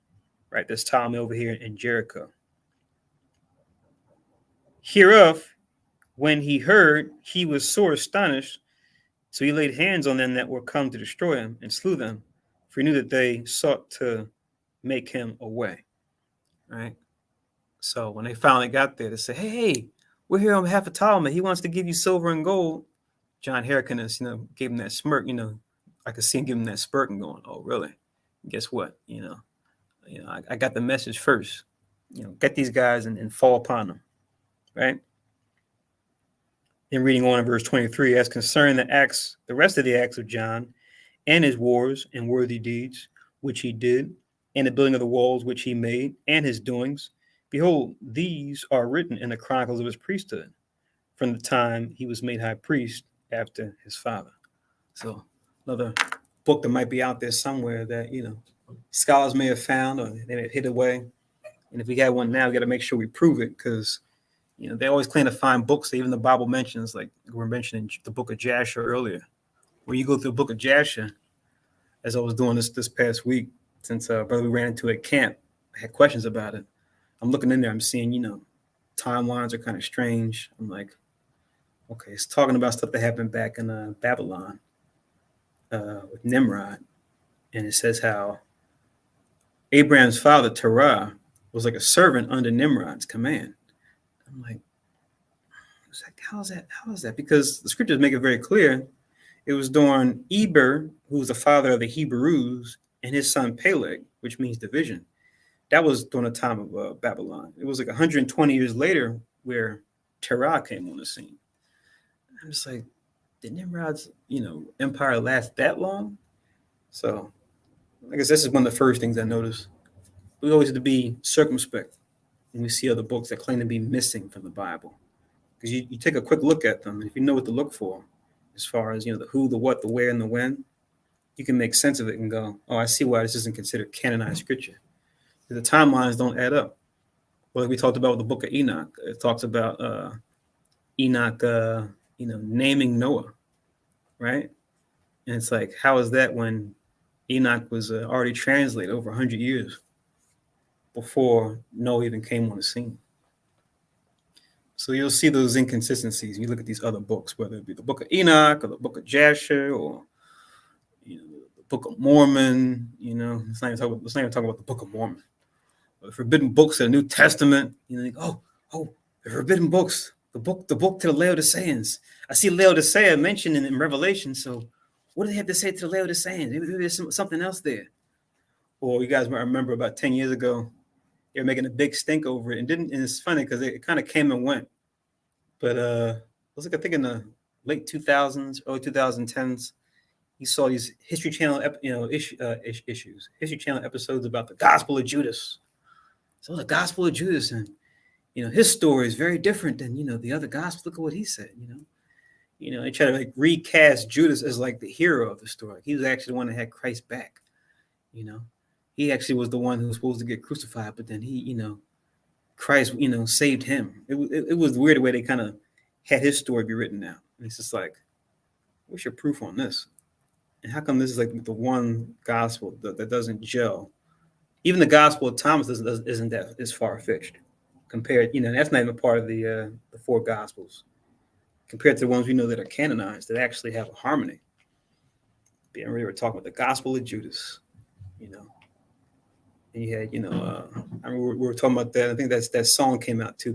Right, there's Ptolemy over here in Jericho. Hereof, when he heard, he was sore astonished. So he laid hands on them that were come to destroy him and slew them, for he knew that they sought to make him away. Right? So when they finally got there, they said, hey, we're here on behalf of Ptolemy. He wants to give you silver and gold. John Hyrcanus, gave him that smirk. I could see him giving that smirk and going, oh, really? Guess what? I got the message first. Get these guys and fall upon them. Right? In reading on in verse 23, as concerning the rest of the acts of John, and his wars and worthy deeds, which he did, and the building of the walls which he made, and his doings, behold, these are written in the chronicles of his priesthood, from the time he was made high priest after his father. So another book that might be out there somewhere that, scholars may have found, or they may have hid away. And if we got one now, we got to make sure we prove it, because they always claim to find books that even the Bible mentions, like we're mentioning the book of Jasher earlier. Where you go through the book of Jasher, as I was doing this past week, since brother we ran into at camp, I had questions about it. I'm looking in there, I'm seeing, timelines are kind of strange. I'm like, okay, it's talking about stuff that happened back in Babylon with Nimrod. And it says how Abraham's father, Terah, was like a servant under Nimrod's command. I'm like, how is that? Because the scriptures make it very clear. It was during Eber, who was the father of the Hebrews, and his son Peleg, which means division. That was during the time of Babylon. It was like 120 years later where Terah came on the scene. I'm just like, did Nimrod's, empire last that long? So I guess this is one of the first things I noticed. We always have to be circumspect when we see other books that claim to be missing from the Bible. Because you take a quick look at them, and if you know what to look for, as far as, the who, the what, the where, and the when, you can make sense of it and go, oh, I see why this isn't considered canonized scripture. The timelines don't add up. Well, we talked about the book of Enoch. It talks about Enoch, naming Noah, right? And it's like, how is that when Enoch was already translated over 100 years before Noah even came on the scene? So you'll see those inconsistencies. You look at these other books, whether it be the book of Enoch or the book of Jasher or the book of Mormon. Let's not even talk about the book of Mormon. The forbidden books of the New Testament. The forbidden books, the book to the Laodiceans. I see Laodicea mentioned in Revelation. So what do they have to say to the Laodiceans? Maybe there's something else there. Or you guys might remember about 10 years ago, they were making a big stink over it. And it's funny because it kind of came and went. But it was like, I think in the late 2000s, early 2010s, you saw these History Channel, issues, History Channel episodes about the Gospel of Judas. So the Gospel of Judas, and his story is very different than the other gospel. Look at what he said. They try to like recast Judas as like the hero of the story. He was actually the one that had Christ back. He actually was the one who was supposed to get crucified, but then Christ, saved him. It was weird the way they kind of had his story be written now. And it's just like, what's your proof on this? And how come this is like the one gospel that doesn't gel? Even the Gospel of Thomas isn't that as far-fetched compared. That's not even part of the four Gospels compared to the ones we know that are canonized that actually have a harmony. We were talking about the Gospel of Judas, and you had, I mean, we were talking about that. I think that song came out too.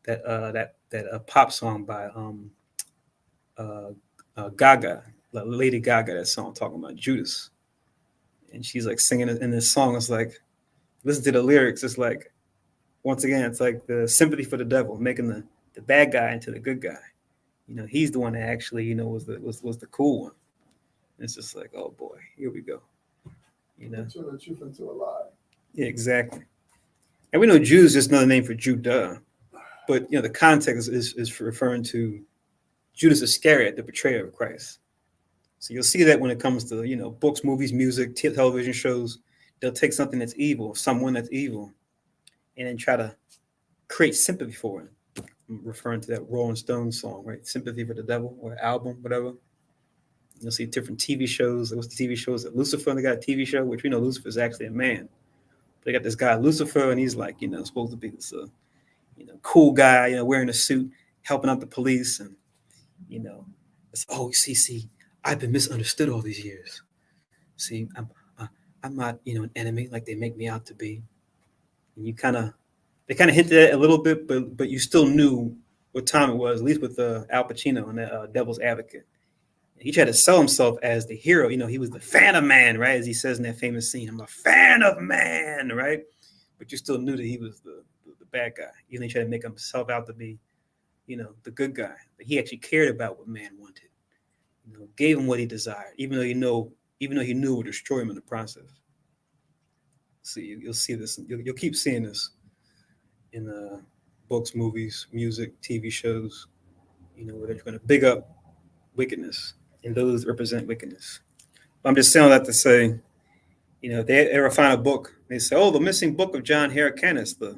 That pop song by Gaga, Lady Gaga. That song talking about Judas. And she's like singing it in this song. It's like, listen to the lyrics. It's like, once again, it's like the sympathy for the devil, making the bad guy into the good guy. He's the one that actually, was the cool one. And it's just like, oh boy, here we go. Turn the truth into a lie. Yeah, exactly. And we know Jews is another name for Judah, but the context is referring to Judas Iscariot, the betrayer of Christ. So you'll see that when it comes to, books, movies, music, television shows, they'll take something that's evil, someone that's evil, and then try to create sympathy for it. I'm referring to that Rolling Stones song, right? Sympathy for the Devil, or album, whatever. You'll see different TV shows. What's the TV shows? Lucifer, and they got a TV show, which we know Lucifer is actually a man. They got this guy, Lucifer, and he's like, supposed to be this, cool guy, wearing a suit, helping out the police. And, see, I've been misunderstood all these years. See, I'm not, an enemy like they make me out to be. And they kind of hinted at it a little bit, but you still knew what time it was, at least with Al Pacino and the Devil's Advocate. He tried to sell himself as the hero. He was the fan of man, right? As he says in that famous scene, I'm a fan of man, right? But you still knew that he was the bad guy. Even he tried to make himself out to be, the good guy. But he actually cared about what man wanted. Gave him what he desired, even though he knew it would destroy him in the process. See, you'll see this. You'll keep seeing this in books, movies, music, TV shows. Where they're going to big up wickedness and those that represent wickedness. But I'm just saying that to say, if they ever find a book, they say, "Oh, the missing book of John Hyrcanus." I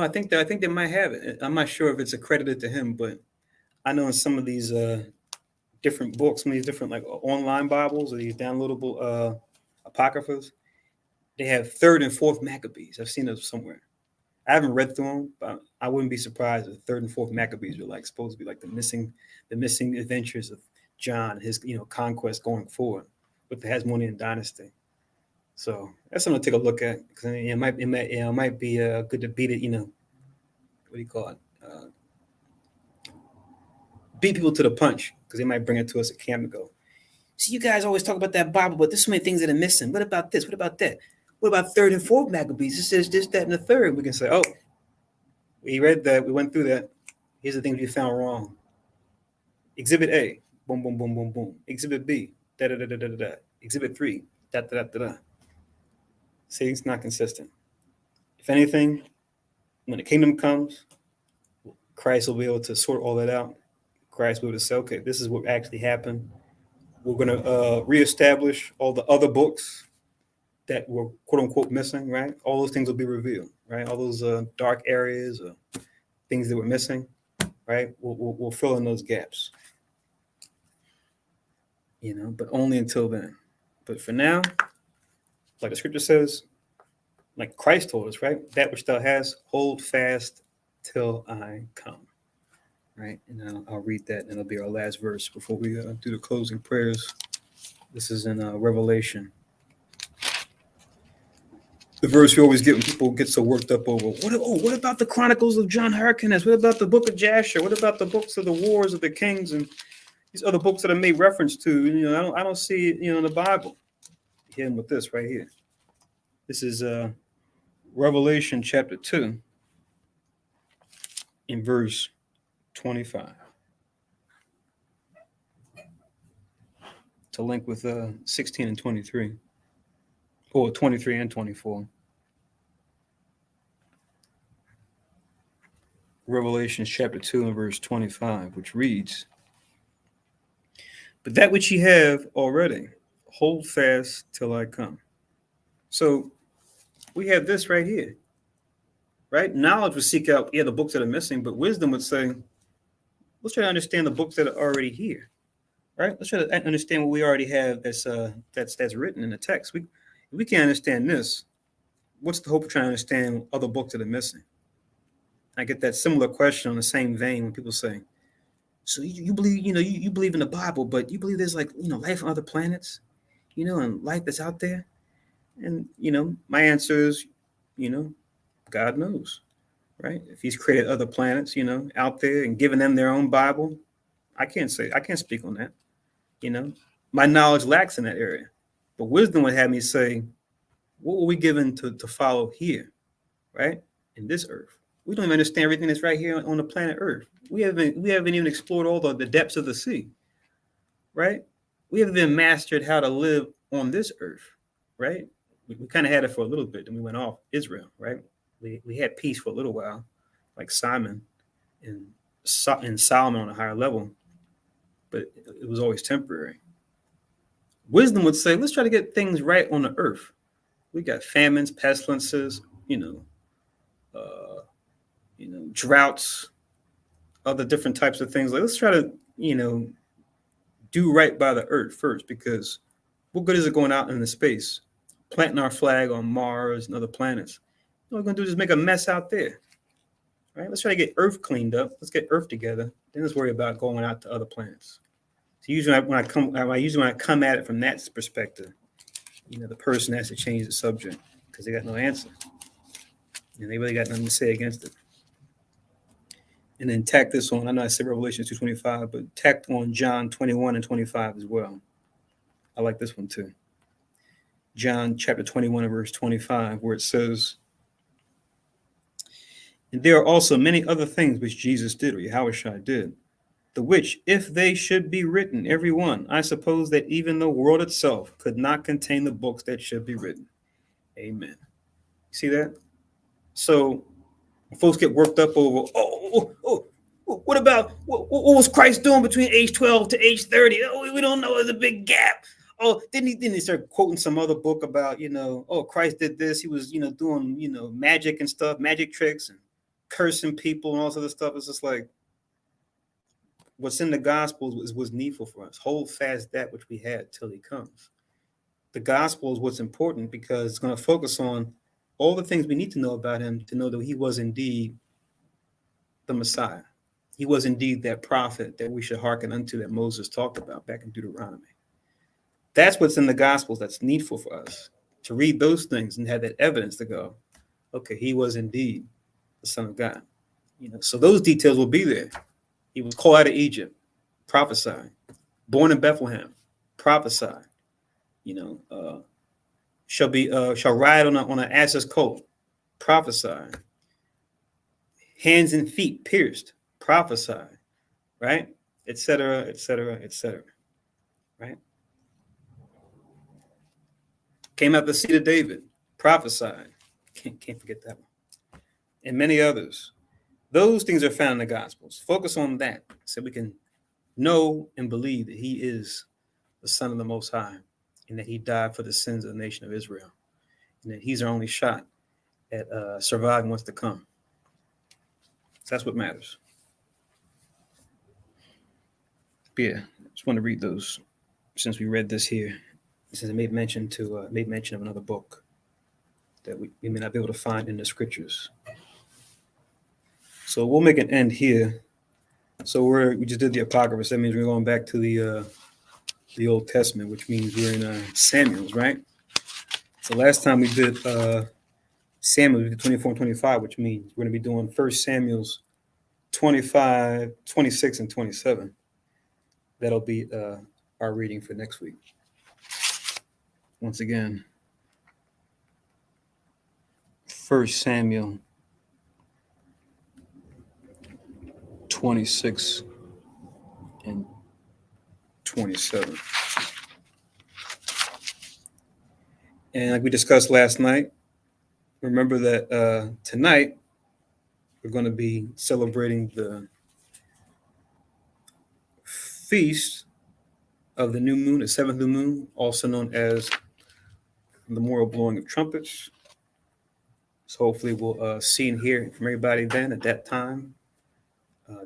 think they might have it. I'm not sure if it's accredited to him, but I know in some of these different books, some of these different like online Bibles or these downloadable apocryphas, they have third and fourth Maccabees. I've seen those somewhere. I haven't read through them, but I wouldn't be surprised if third and fourth Maccabees are like supposed to be like the missing adventures of John, his conquest going forward with the Hasmonean dynasty. So that's something to take a look at because it might be good to beat it. What do you call it? Beat people to the punch because they might bring it to us at camp and go, see, you guys always talk about that Bible, but there's so many things that are missing. What about this? What about that? What about third and fourth Maccabees? It says this, that, and the third. We can say, oh, we read that. We went through that. Here's the things we found wrong. Exhibit A, boom, boom, boom, boom, boom. Exhibit B, da, da, da, da, da, da. Exhibit 3, da, da, da, da, da. See, it's not consistent. If anything, when the kingdom comes, Christ will be able to sort all that out. Christ will be able to say, okay, this is what actually happened. We're going to reestablish all the other books that were quote unquote missing, right? All those things will be revealed, right? All those dark areas, things that were missing, right? We'll fill in those gaps, but only until then. But for now, like the scripture says, like Christ told us, right? That which thou hast, hold fast till I come, right? And I'll read that, and it'll be our last verse before we do the closing prayers. This is in Revelation. The verse we always get when people get so worked up over. What about the Chronicles of John Hyrcanus? What about the Book of Jasher? What about the books of the Wars of the Kings and these other books that I made reference to? I don't see it, in the Bible. Hit him with this right here. This is Revelation chapter 2 in verse 25. To link with 16 and 23. Or 23 and 24. Revelation chapter 2 and verse 25, which reads, "But that which ye have already, hold fast till I come." So we have this right here, right? Knowledge would seek out, the books that are missing, but wisdom would say, let's try to understand the books that are already here, right? Let's try to understand what we already have that's written in the text. We can't understand this. What's the hope of trying to understand other books that are missing? I get that similar question on the same vein when people say, so you believe, you believe in the Bible, but you believe there's life on other planets, and life that's out there? And, my answer is, God knows, right? If he's created other planets, out there and given them their own Bible, I can't speak on that. My knowledge lacks in that area, but wisdom would have me say, what were we given to follow here, right? In this earth. We don't even understand everything that's right here on the planet Earth. We haven't even explored all the depths of the sea, right? We haven't even mastered how to live on this earth, right? We kind of had it for a little bit, then we went off Israel, right? We had peace for a little while, like Simon and Solomon on a higher level, but it was always temporary. Wisdom would say, let's try to get things right on the earth. We got famines, pestilences, droughts, other different types of things. Like, let's try to, do right by the earth first, because what good is it going out into space, planting our flag on Mars and other planets? What we're going to do is make a mess out there, right? Let's try to get Earth cleaned up. Let's get Earth together. Then let's worry about going out to other planets. So usually when I come at it from that perspective, the person has to change the subject because they got no answer. And they really got nothing to say against it. And then tack this on. I know I said Revelation 2:25, but tack on John 21 and 25 as well. I like this one too. John chapter 21 and verse 25, where it says, "And there are also many other things which Jesus did, or Yahushua did, the which, if they should be written, every one, I suppose that even the world itself could not contain the books that should be written." Amen. See that? So folks get worked up over, what about what was Christ doing between age 12 to age 30? Oh, we don't know. There's a big gap. Oh, didn't he start quoting some other book about, Christ did this. He was, doing, magic and stuff, magic tricks and cursing people and all this other stuff. It's just like, what's in the Gospels was needful for us. Hold fast that which we had till he comes. The gospel is what's important because it's going to focus on all the things we need to know about him to know that he was indeed the Messiah. He was indeed that prophet that we should hearken unto that Moses talked about back in Deuteronomy. That's what's in the Gospels that's needful for us, to read those things and have that evidence to go, okay, he was indeed the Son of God. So those details will be there. He was called out of Egypt, prophesied. Born in Bethlehem, prophesied. Shall ride on an ass's colt, prophesied. Hands and feet pierced, prophesied, right? Etc., etc., etc. Right? Came out the seed of David, prophesied. Can't forget that one. And many others. Those things are found in the Gospels. Focus on that so we can know and believe that he is the Son of the Most High and that he died for the sins of the nation of Israel. and that he's our only shot at surviving what's to come. So that's what matters. But yeah, I just want to read those since we read this here. Since it made mention of another book that we may not be able to find in the scriptures. So we'll make an end here. So we just did the Apocrypha. That means we're going back to the Old Testament, which means we're in Samuel's, right? So last time we did Samuel, we did 24 and 25, which means we're going to be doing 1 Samuel's 25, 26, and 27. That'll be our reading for next week. Once again, 1 Samuel 26 and 27. And like we discussed last night, remember that tonight we're going to be celebrating the feast of the new moon, the seventh new moon, also known as the memorial blowing of trumpets. So hopefully we'll see and hear from everybody then at that time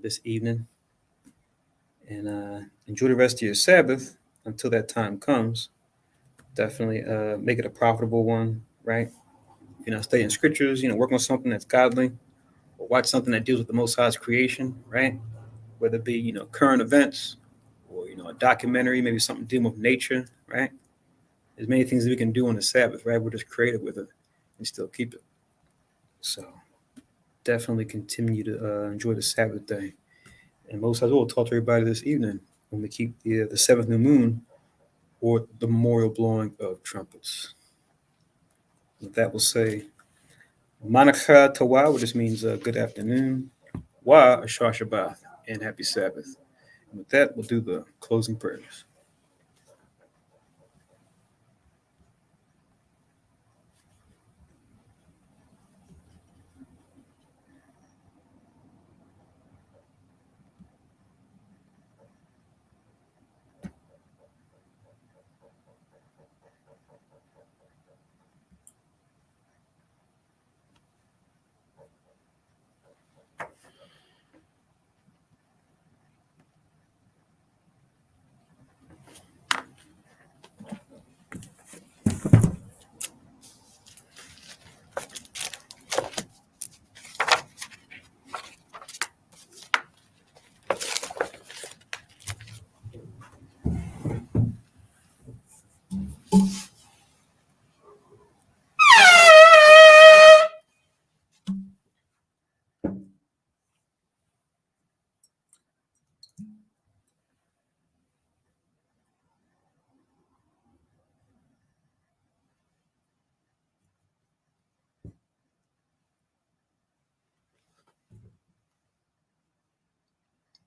this evening. And enjoy the rest of your Sabbath until that time comes. Definitely make it a profitable one, right? Studying scriptures, work on something that's godly, or watch something that deals with the Most High's creation, right? Whether it be, current events, or, a documentary, maybe something dealing with nature, right? There's many things that we can do on the Sabbath, right? We're just creative with it and still keep it. So definitely continue to enjoy the Sabbath day. And most of all, we'll talk to everybody this evening when we keep the seventh new moon or the memorial blowing of trumpets. With that, we'll say Manakha Tawa, which just means good afternoon, Wa Ashar Shabbat, and happy Sabbath. And with that, we'll do the closing prayers.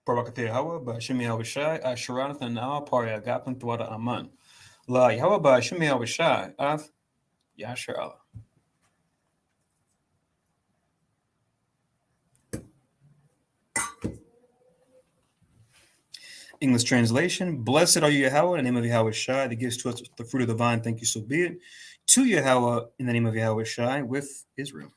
Barakateh Hawa, Bashimi Hawashai, Asharanathan Nawa, Paria Gapan Tuada Aman. La Yahwa Bashimi Hawashai, Af Yashar Allah. English translation: Blessed are you, Yahweh, in the name of Yahweh Shai, that gives to us the fruit of the vine. Thank you, so be it. To Yahweh, in the name of Yahweh Shai, with Israel.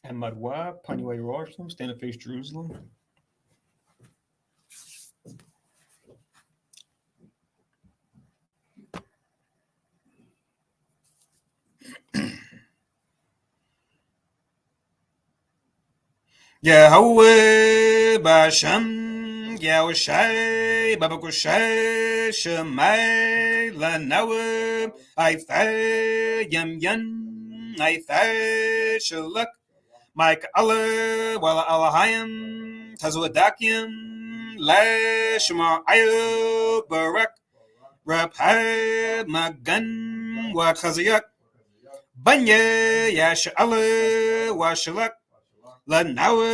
And Madwa, Panuay Jerusalem, stand and face Jerusalem. Yahweh Bashem, Yahushai, Babakushai, Shemai, Lanaweb, Aithai, Yem, Aithai, Shalak, Mike Allah, Wala Allahayim, Tazwadakim, La Shema Ayub, Barak, Rabhai, Magan, Wakazayak, Banya Yash'ala Washalak Lanawa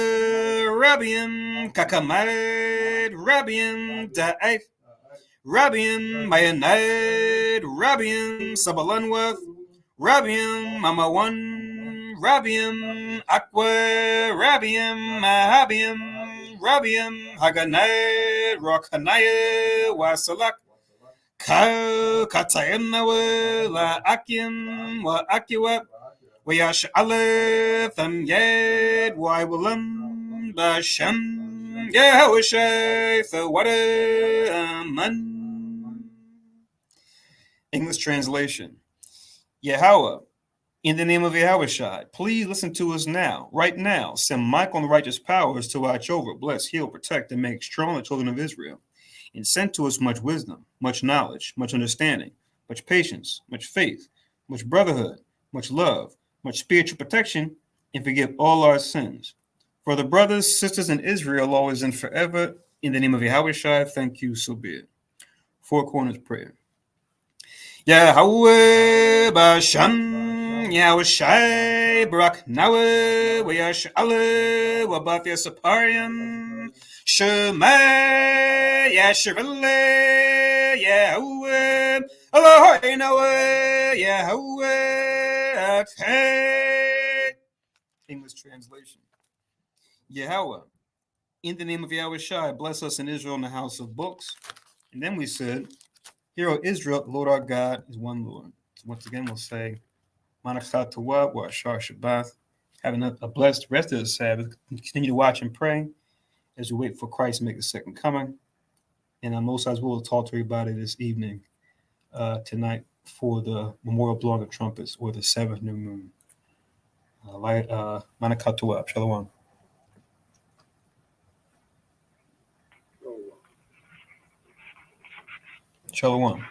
Rabian Kakamad Rabian Da'ath Rabian Mayanad Rabian Sabalanwath Rabian Mamawan Rabian Aqua Rabian Mahabian Rabian Haganad Rokhanaya Wasalak Katayanawa La Akim Wa Akiwa Wayash Aleph and Yed Wywalam Basham Yahushay the Wadaman. English translation. Yahweh, in the name of Yahushai, please listen to us now, right now. Send Michael and the righteous powers to watch over, bless, heal, protect, and make strong the children of Israel. And send to us much wisdom, much knowledge, much understanding, much patience, much faith, much brotherhood, much love, much spiritual protection, and forgive all our sins. For the brothers, sisters in Israel, always and forever, in the name of Yahushai, thank you, so be it. Four Corners Prayer. Yahweh Basham Yahushai Barak Nawe Wayash Ale Wabathia Saparian Shema Yashivale Yahweh Elohim Nawe Yahweh. English translation. Yahweh, in the name of Yahushai, bless us in Israel in the house of books. And then we said, Hear, O Israel, the Lord our God is one Lord. So once again, we'll say, Manachat Tawah, wa Ashar Shabbat. Having a blessed rest of the Sabbath. Continue to watch and pray as we wait for Christ to make the second coming. And Most High's will talk to everybody this evening, tonight, for the memorial blowing of trumpets, or the seventh new moon. Manachat Tawah. Shalom. Shalom.